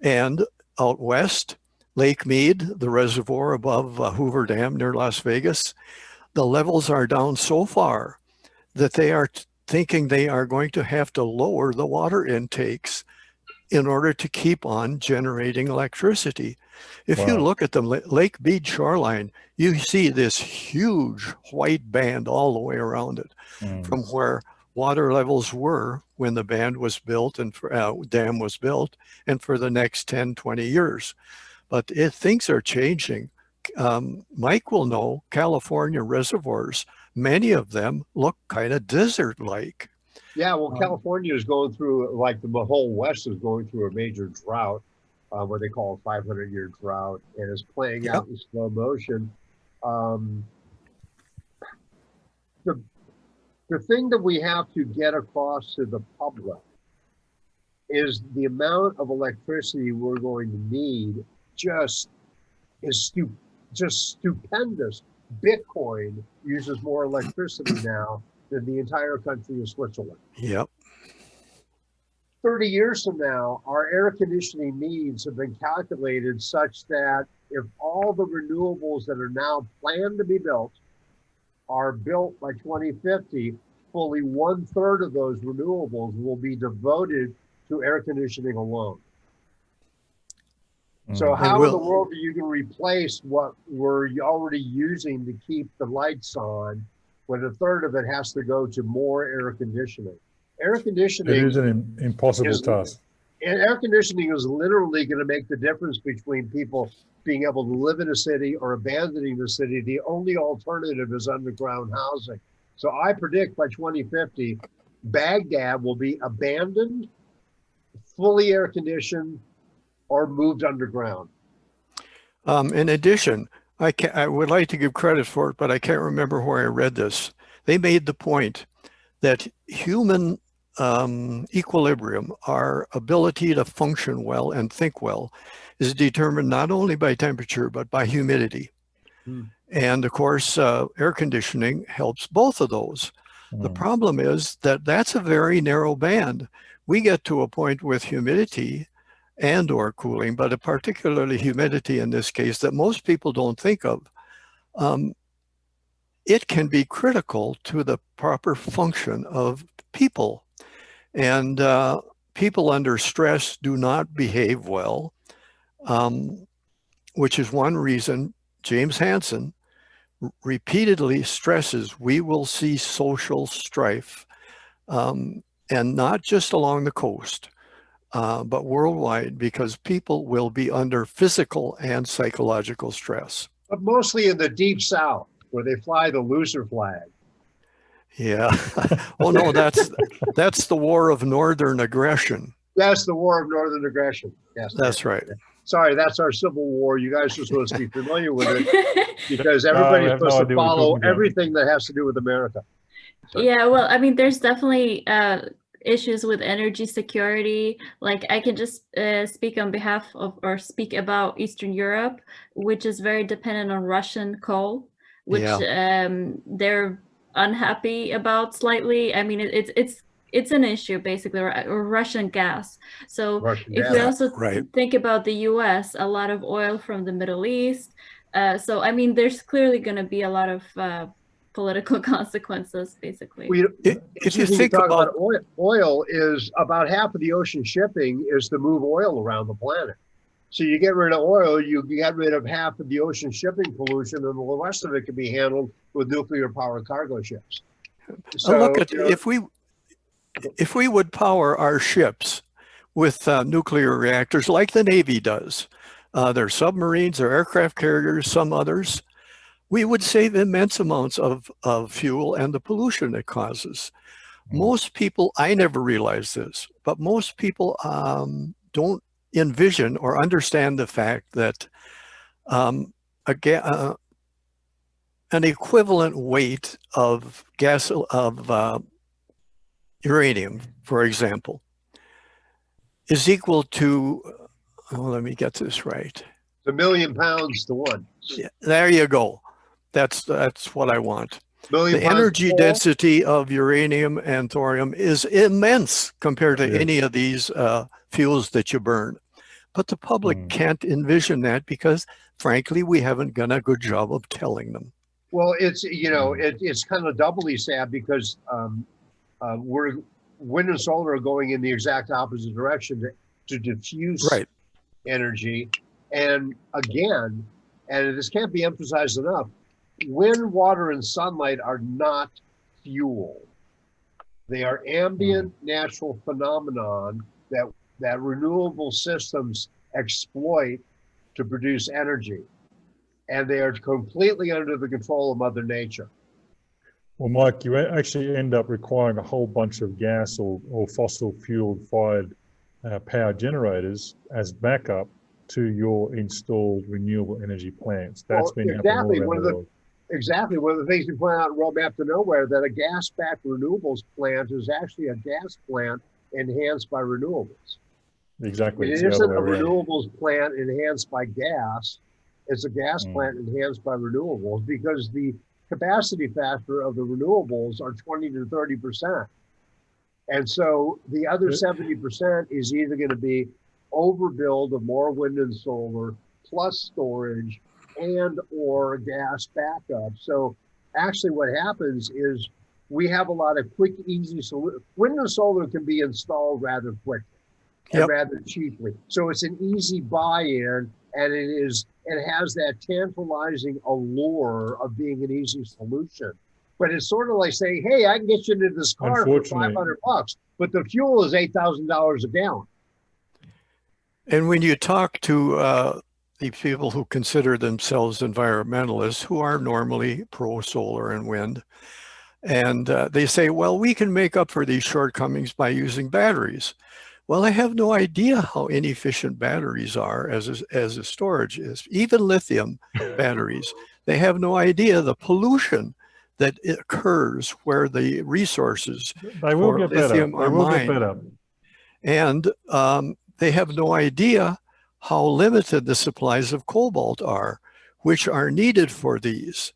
And out west, Lake Mead, the reservoir above Hoover Dam near Las Vegas, the levels are down so far that they are thinking they are going to have to lower the water intakes in order to keep on generating electricity. If you look at the Lake Mead shoreline, you see this huge white band all the way around it, from where water levels were when the band was built and dam was built, and for the next 10, 20 years. But things are changing. Mike will know California reservoirs, many of them look kind of desert-like. Yeah, well, California is going through, like the whole West is going through a major drought, what they call a 500-year drought, and is playing out in slow motion. The thing that we have to get across to the public is the amount of electricity we're going to need just stupendous. Bitcoin uses more electricity now than the entire country of Switzerland. Yep. 30 years from now, our air conditioning needs have been calculated such that if all the renewables that are now planned to be built are built by 2050, fully 1/3 of those renewables will be devoted to air conditioning alone. So how in the world are you going to replace what we're already using to keep the lights on when 1/3 of it has to go to more air conditioning? Air conditioning it is an impossible task. And air conditioning is literally going to make the difference between people being able to live in a city or abandoning the city. The only alternative is underground housing. So I predict by 2050, Baghdad will be abandoned, fully air conditioned, or moved underground. In addition, I would like to give credit for it, but I can't remember where I read this. They made the point that human equilibrium, our ability to function well and think well, is determined not only by temperature, but by humidity. And of course, air conditioning helps both of those. The problem is that that's a very narrow band. We get to a point with humidity and or cooling, but particularly humidity in this case that most people don't think of. It can be critical to the proper function of people. And people under stress do not behave well, which is one reason James Hansen repeatedly stresses we will see social strife, and not just along the coast, but worldwide, because people will be under physical and psychological stress. But mostly in the deep South, where they fly the loser flag. Yeah. Oh no, that's the war of northern aggression. That's the war of northern aggression. Yes, that's right. Sorry, that's our Civil War. You guys are supposed to be familiar with it because everybody's supposed to follow everything that has to do with America. So. Yeah, well, I mean, there's definitely issues with energy security. Like I can just speak on behalf of, or speak about Eastern Europe, which is very dependent on Russian coal, which they're unhappy about slightly. I mean, it's an issue basically, or Russian gas. So if we also think about the US, a lot of oil from the Middle East. So I mean, there's clearly going to be a lot of political consequences, basically. If you think about oil is about half of the ocean shipping is to move oil around the planet. So you get rid of oil, you get rid of half of the ocean shipping pollution, and the rest of it can be handled with nuclear powered cargo ships. So look at if we would power our ships with nuclear reactors like the Navy does, their submarines, their aircraft carriers, some others, we would save immense amounts of fuel and the pollution it causes. Most people, I never realized this, but most people don't envision or understand the fact that an equivalent weight of uranium, for example, is equal to, oh, let me get this right. It's 1,000,000 pounds to 1. Yeah, there you go. That's what I want. 1,000,000 The pounds energy to density of uranium and thorium is immense compared to Yes. any of these fuels that you burn. But the public can't envision that because, frankly, we haven't done a good job of telling them. Well, it's, you know, it's kind of doubly sad because wind and solar are going in the exact opposite direction to diffuse Right. energy. And again, and this can't be emphasized enough, wind, water, and sunlight are not fuel. They are ambient natural phenomenon that renewable systems exploit to produce energy. And they are completely under the control of Mother Nature. Well, Mike, you actually end up requiring a whole bunch of gas or fossil fuel fired power generators as backup to your installed renewable energy plants. That's been happening all around the world. Exactly. One of the things we point out in Roadmap to Nowhere, that a gas-backed renewables plant is actually a gas plant enhanced by renewables. Exactly. It isn't a renewables plant enhanced by gas. It's a gas plant enhanced by renewables, because the capacity factor of the renewables are 20 to 30%. And so the other 70% is either going to be overbuild of more wind and solar plus storage and or gas backup. So actually what happens is we have a lot of quick, easy solutions. Wind and solar can be installed rather quickly and rather cheaply. So it's an easy buy-in, and it has that tantalizing allure of being an easy solution. But it's sort of like saying, hey, I can get you into this car for $500, but the fuel is $8,000 a gallon. And when you talk to the people who consider themselves environmentalists, who are normally pro-solar and wind, and they say, well, we can make up for these shortcomings by using batteries. Well, I have no idea how inefficient batteries are as a storage is. Even lithium batteries, they have no idea the pollution that occurs where the resources for lithium are mined. And they have no idea how limited the supplies of cobalt are, which are needed for these.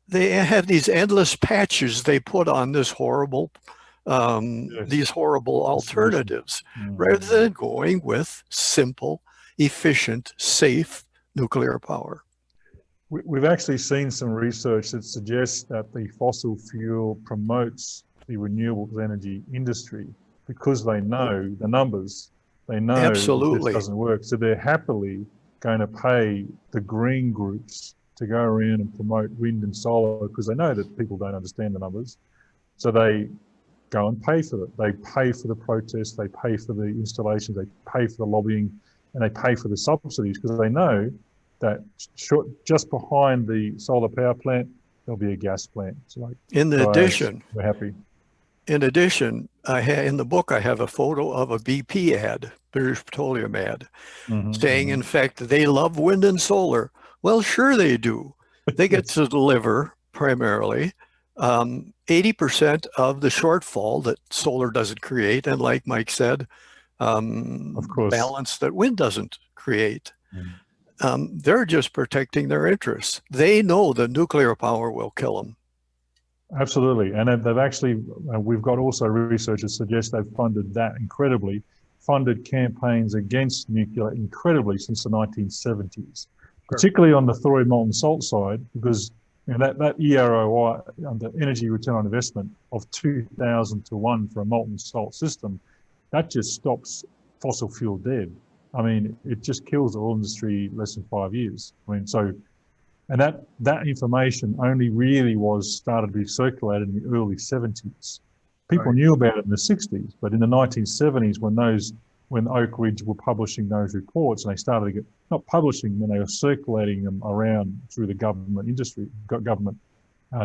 They have these endless patches they put on this horrible these horrible alternatives, rather than going with simple, efficient, safe nuclear power. We've actually seen some research that suggests that the fossil fuel promotes the renewable energy industry because they know the numbers. They know Absolutely. This doesn't work. So they're happily going to pay the green groups to go around and promote wind and solar because they know that people don't understand the numbers. So they go and pay for it. They pay for the protests, they pay for the installations, they pay for the lobbying, and they pay for the subsidies because they know that just behind the solar power plant, there'll be a gas plant. So like, in addition, we're happy. In addition, in the book, I have a photo of a BP ad, British Petroleum ad, saying, in fact, they love wind and solar. Well, sure they do. They get to deliver primarily 80% of the shortfall that solar doesn't create, and like Mike said, of course, balance that wind doesn't create. They're just protecting their interests. They know that nuclear power will kill them. Absolutely, and they've actually, we've got also research that suggests they've funded campaigns against nuclear incredibly since the 1970s, particularly on the thorium molten salt side, because you know, that EROI, the energy return on investment of 2,000 to 1 for a molten salt system, that just stops fossil fuel dead. I mean, it just kills the oil industry less than 5 years. I mean, so, and that information only really started to be circulated in the early 70s. People knew about it in the 60s, but in the 1970s, when Oak Ridge were publishing those reports, and they started to get, not publishing, when they were circulating them around through the government government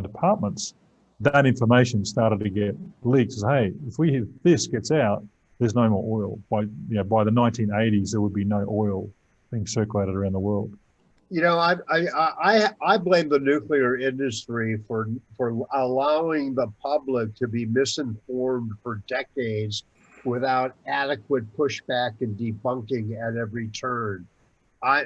departments, that information started to get leaked. As, hey, if this gets out, there's no more oil. By the 1980s, there would be no oil being circulated around the world. You know, I blame the nuclear industry for allowing the public to be misinformed for decades without adequate pushback and debunking at every turn.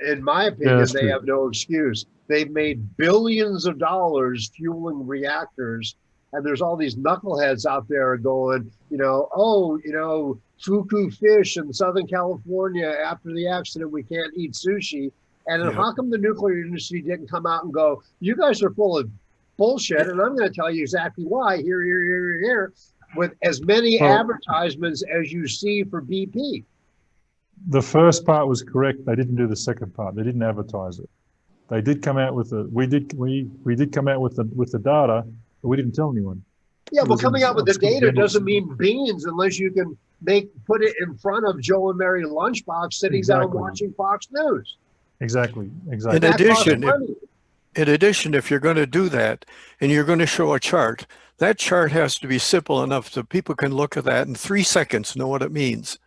In my Yeah, opinion, that's they true. have no excuse. They've made billions of dollars fueling reactors, and there's all these knuckleheads out there going, oh, Fuku fish in Southern California after the accident, we can't eat sushi. And then Yep. how come the nuclear industry didn't come out and go, you guys are full of bullshit, and I'm going to tell you exactly why, here, with as many Well, advertisements as you see for BP. the first part was correct. They didn't do the second part. They didn't advertise it. They did come out with we did come out with the data, but we didn't tell anyone. Yeah, It well, was coming out with the data general- doesn't mean beans unless you can put it in front of Joe and Mary Lunchbox sitting down Exactly. watching Fox News. Exactly. In That costs addition, money. in addition, if you're going to do that and you're going to show a chart, that chart has to be simple enough so people can look at that in 3 seconds, know what it means,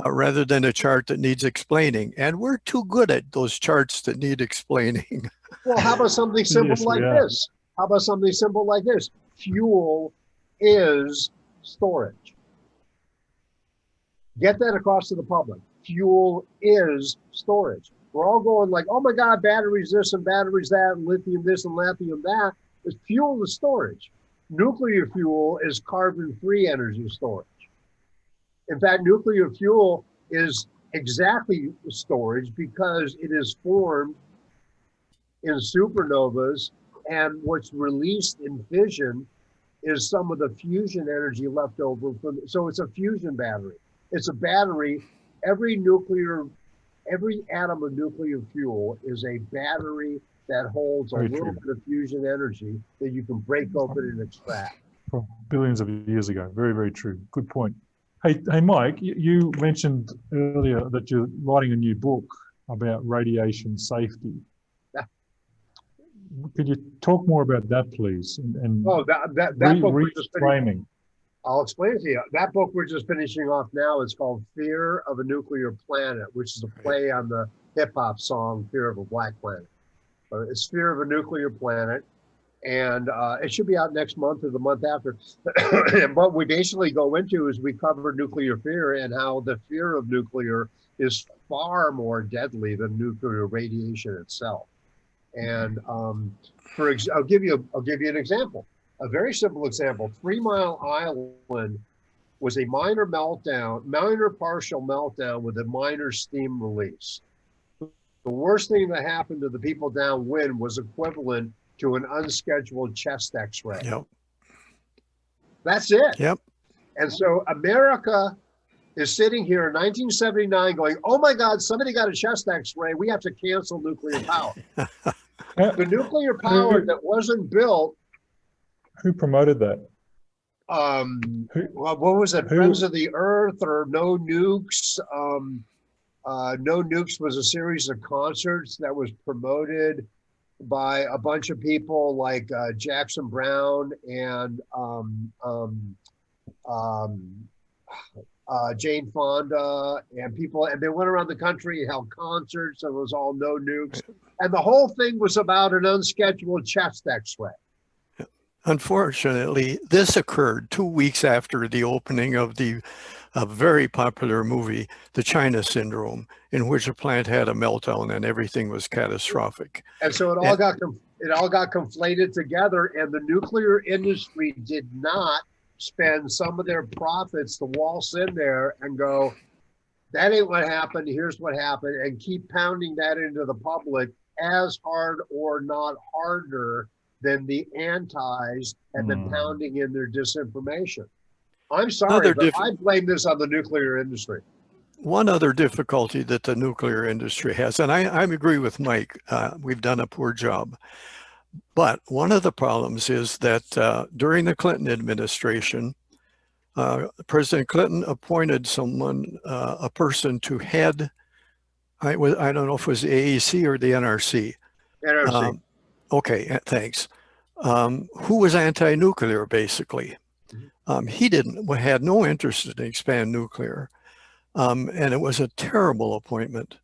rather than a chart that needs explaining. And we're too good at those charts that need explaining. Well, how about something simple Yes, we like are. this? How about something simple like this? Fuel is storage. Get that across to the public. Fuel is storage. We're all going like, oh my God, batteries this and batteries that, and lithium this and lithium that. It's fuel is storage. Nuclear fuel is carbon-free energy storage. In fact, nuclear fuel is exactly storage because it is formed in supernovas, and what's released in fission is some of the fusion energy left over from, so it's a fusion battery. It's a battery. Every atom of nuclear fuel is a battery that holds a Very little true. bit of fusion energy that you can break open and extract. From billions of years ago. Very, very true. Good point. Hey, Mike, you mentioned earlier that you're writing a new book about radiation safety. Yeah. Could you talk more about that, please? And Oh, that book we're just finishing. reframing. I'll explain it to you. That book we're just finishing off now is called Fear of a Nuclear Planet, which is a play on the hip hop song Fear of a Black Planet. It's Fear of a Nuclear Planet, and it should be out next month or the month after. And what we basically go into is we cover nuclear fear and how the fear of nuclear is far more deadly than nuclear radiation itself. And I'll give you an example. A very simple example. 3 Mile Island was a minor partial meltdown with a minor steam release. The worst thing that happened to the people downwind was equivalent to an unscheduled chest x-ray. Yep. That's it. Yep. And so America is sitting here in 1979 going, oh my God, somebody got a chest x-ray. We have to cancel nuclear power. The nuclear power that wasn't built. Who promoted that? What was it? Friends of the Earth or No Nukes? No Nukes was a series of concerts that was promoted by a bunch of people like Jackson Brown and Jane Fonda and people, and they went around the country and held concerts. And it was all No Nukes, and the whole thing was about an unscheduled chest X-ray. Unfortunately, this occurred 2 weeks after the opening of a very popular movie, The China Syndrome, in which a plant had a meltdown and everything was catastrophic. And so it all got conflated together, and the nuclear industry did not spend some of their profits to waltz in there and go, that ain't what happened, here's what happened, and keep pounding that into the public as hard or not harder than the antis have been pounding in their disinformation. I'm sorry, but I blame this on the nuclear industry. One other difficulty that the nuclear industry has, and I agree with Mike, we've done a poor job. But one of the problems is that during the Clinton administration, President Clinton appointed someone, a person to head, I don't know if it was the AEC or the NRC. NRC. Okay, thanks. Who was anti-nuclear, basically. He had no interest in expand nuclear. And it was a terrible appointment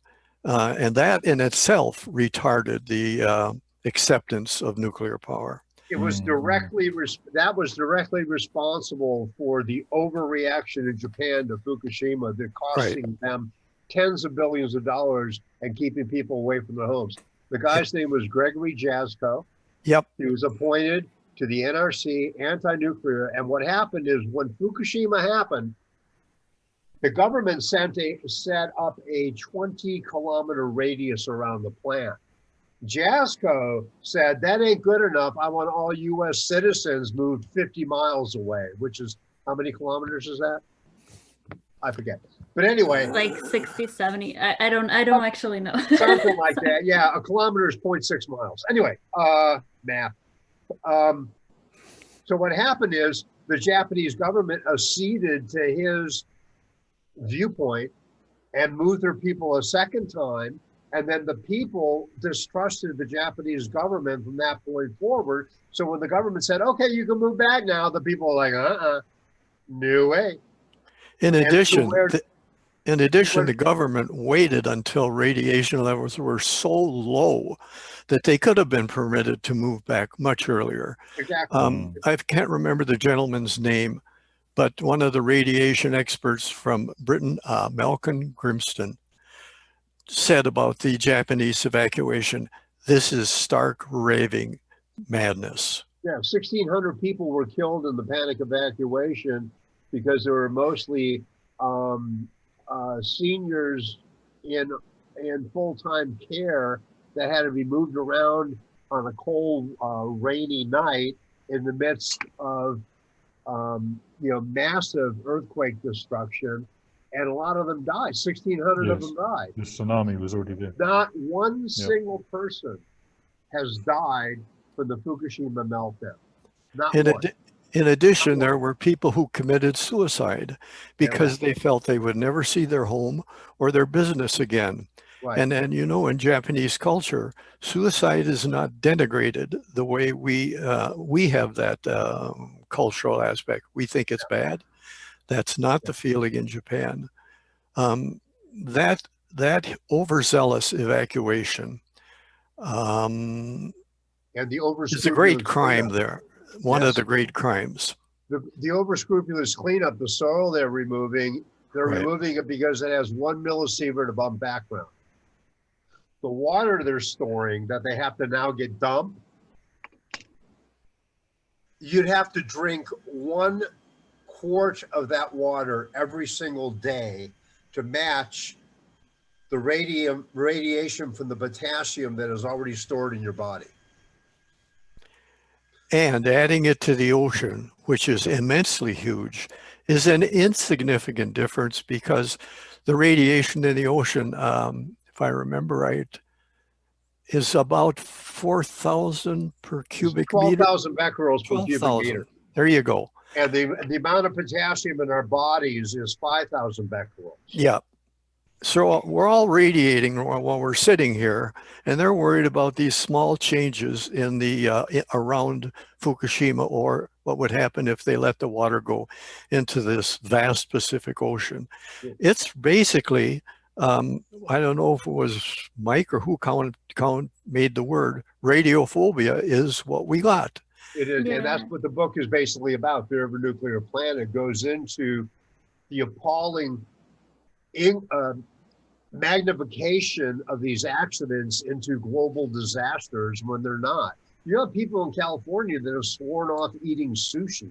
And that in itself retarded the acceptance of nuclear power. It was that was directly responsible for the overreaction in Japan to Fukushima, that costing them tens of billions of dollars and keeping people away from their homes. The guy's name was Gregory Jaczko. Yep. He was appointed to the NRC, anti-nuclear. And what happened is when Fukushima happened, the government set up a 20-kilometer radius around the plant. Jaczko said, that ain't good enough. I want all U.S. citizens moved 50 miles away, which is, how many kilometers is that? I forget. But anyway. Like 60, 70. I don't actually know. Something like that. Yeah, a kilometer is 0.6 miles. Anyway, math. So what happened is the Japanese government acceded to his viewpoint and moved their people a second time. And then the people distrusted the Japanese government from that point forward. So when the government said, okay, you can move back now, the people were like, no way. In addition, the government waited until radiation levels were so low that they could have been permitted to move back much earlier. Exactly. I can't remember the gentleman's name, but one of the radiation experts from Britain, Malcolm Grimston, said about the Japanese evacuation, this is stark raving madness. Yeah, 1,600 people were killed in the panic evacuation because there were mostly seniors in full-time care that had to be moved around on a cold, rainy night in the midst of massive earthquake destruction. And a lot of them died. 1,600 of them died. The tsunami was already there. Not one single person has died from the Fukushima meltdown. Not one. In addition, there were people who committed suicide because they felt they would never see their home or their business again. Right. And then, in Japanese culture, suicide is not denigrated the way we have that cultural aspect. We think it's bad. That's not the feeling in Japan. That overzealous evacuation and the is a great crime there. One of the great crimes. The over-scrupulous cleanup, the soil they're removing it because it has 1 millisievert above background. The water they're storing that they have to now get dumped, you'd have to drink 1 quart of that water every single day to match the radiation from the potassium that is already stored in your body. And adding it to the ocean, which is immensely huge, is an insignificant difference because the radiation in the ocean, if I remember right, is about 4,000 per cubic meter. 12,000 becquerels per cubic meter. There you go. And the amount of potassium in our bodies is 5,000 becquerels. Yeah. So we're all radiating while we're sitting here, and they're worried about these small changes in the around Fukushima, or what would happen if they let the water go into this vast Pacific Ocean. It's basically, I don't know if it was Mike or who made the word, radiophobia is what we got. It is, and that's what the book is basically about, Fear of a Nuclear Planet. It goes into the appalling magnification of these accidents into global disasters when they're not. You have people in California that have sworn off eating sushi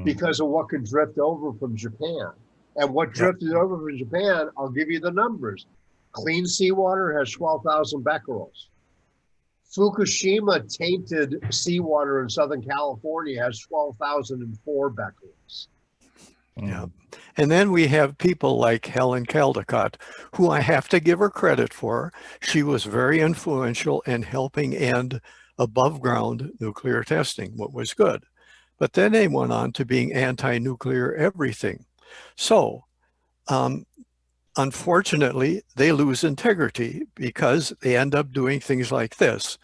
because of what can drift over from Japan. And what drifted over from Japan, I'll give you the numbers. Clean seawater has 12,000 becquerels. Fukushima tainted seawater in Southern California has 12,004 becquerels. Yeah. And then we have people like Helen Caldicott, who I have to give her credit for. She was very influential in helping end above ground nuclear testing, what was good. But then they went on to being anti-nuclear everything. So unfortunately, they lose integrity because they end up doing things like this.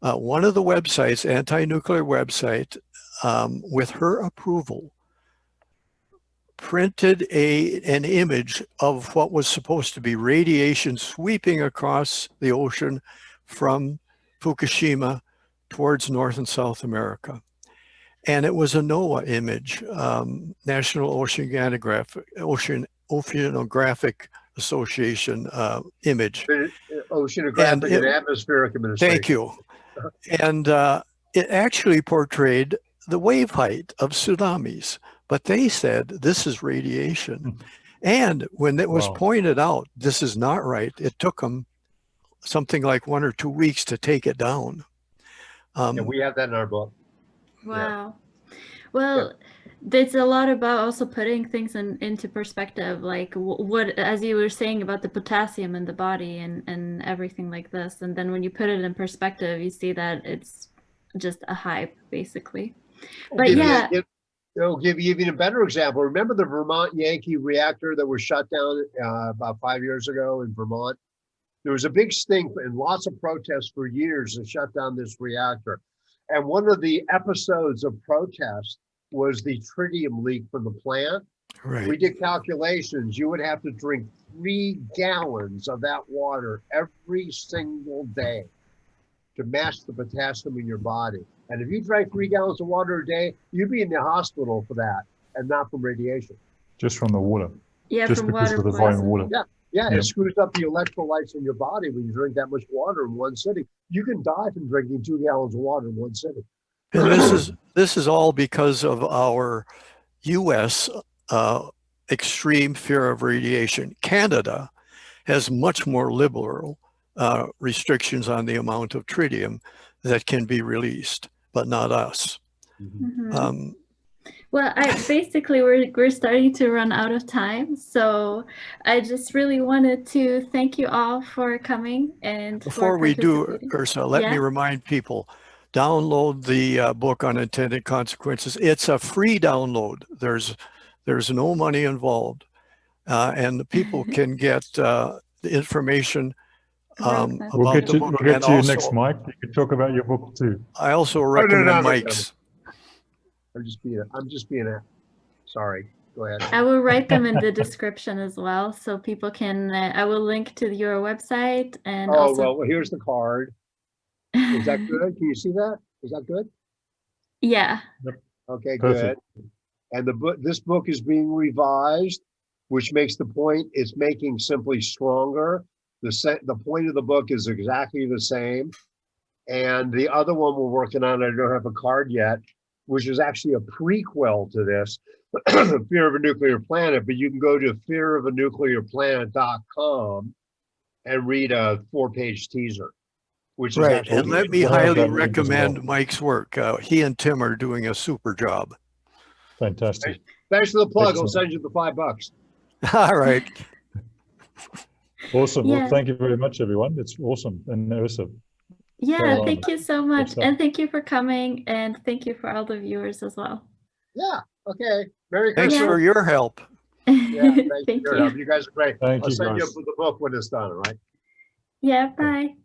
One of the websites, anti-nuclear website, with her approval, printed an image of what was supposed to be radiation sweeping across the ocean from Fukushima towards North and South America. And it was a NOAA image, National Oceanographic Association image. Oceanographic and Atmospheric Administration. Thank you. And it actually portrayed the wave height of tsunamis, but they said this is radiation. And when it was pointed out, this is not right, it took them something like 1 or 2 weeks to take it down. And we have that in our book. Wow. Well, there's a lot about also putting things into perspective, like what, as you were saying about the potassium in the body and everything like this. And then when you put it in perspective, you see that it's just a hype, basically. But It'll give you even a better example. Remember the Vermont Yankee reactor that was shut down about 5 years ago in Vermont? There was a big stink and lots of protests for years to shut down this reactor. And one of the episodes of protest was the tritium leak from the plant. Right. We did calculations. You would have to drink 3 gallons of that water every single day to match the potassium in your body. And if you drank 3 gallons of water a day, you'd be in the hospital for that and not from radiation. Just from the water. Yeah, just from because water of the volume of water. Yeah, it screws up the electrolytes in your body when you drink that much water in one sitting. You can die from drinking 2 gallons of water in one sitting. And this is all because of our U.S. Extreme fear of radiation. Canada has much more liberal restrictions on the amount of tritium that can be released, but not us. Mm-hmm. Well, we're starting to run out of time, so I just really wanted to thank you all for coming and before we do, Yrsa, let me remind people, download the book Unintended Consequences. It's a free download. There's no money involved, and the people can get the information we'll get to you next, Mike. You can talk about your book too. I also recommend Mike's. I'm just being sorry. Go ahead. I will write them in the description as well, so people can. I will link to your website and. Well, here's the card. Is that good? Can you see that? Is that good? Yeah. Okay, perfect. Good. And this book is being revised, which makes the point it's making simply stronger. The point of the book is exactly the same. And the other one we're working on, I don't have a card yet, which is actually a prequel to this, Fear of a Nuclear Planet, but you can go to fearofanuclearplanet.com and read a 4-page teaser, which is right. And let me highly recommend Mike's work. He and Tim are doing a super job. Fantastic. Thanks for the plug. Excellent. I'll send you the $5. All right. Awesome. Well, thank you very much, everyone. It's awesome. And Yrsa. Yeah, thank you so much. And thank you for coming. And thank you for all the viewers as well. Yeah. Okay. Merry Christmas. Thanks for your help. Yeah, thank you. You guys are great. Thank you, I'll send guys. you up with the book when it's done, all right? Yeah, bye.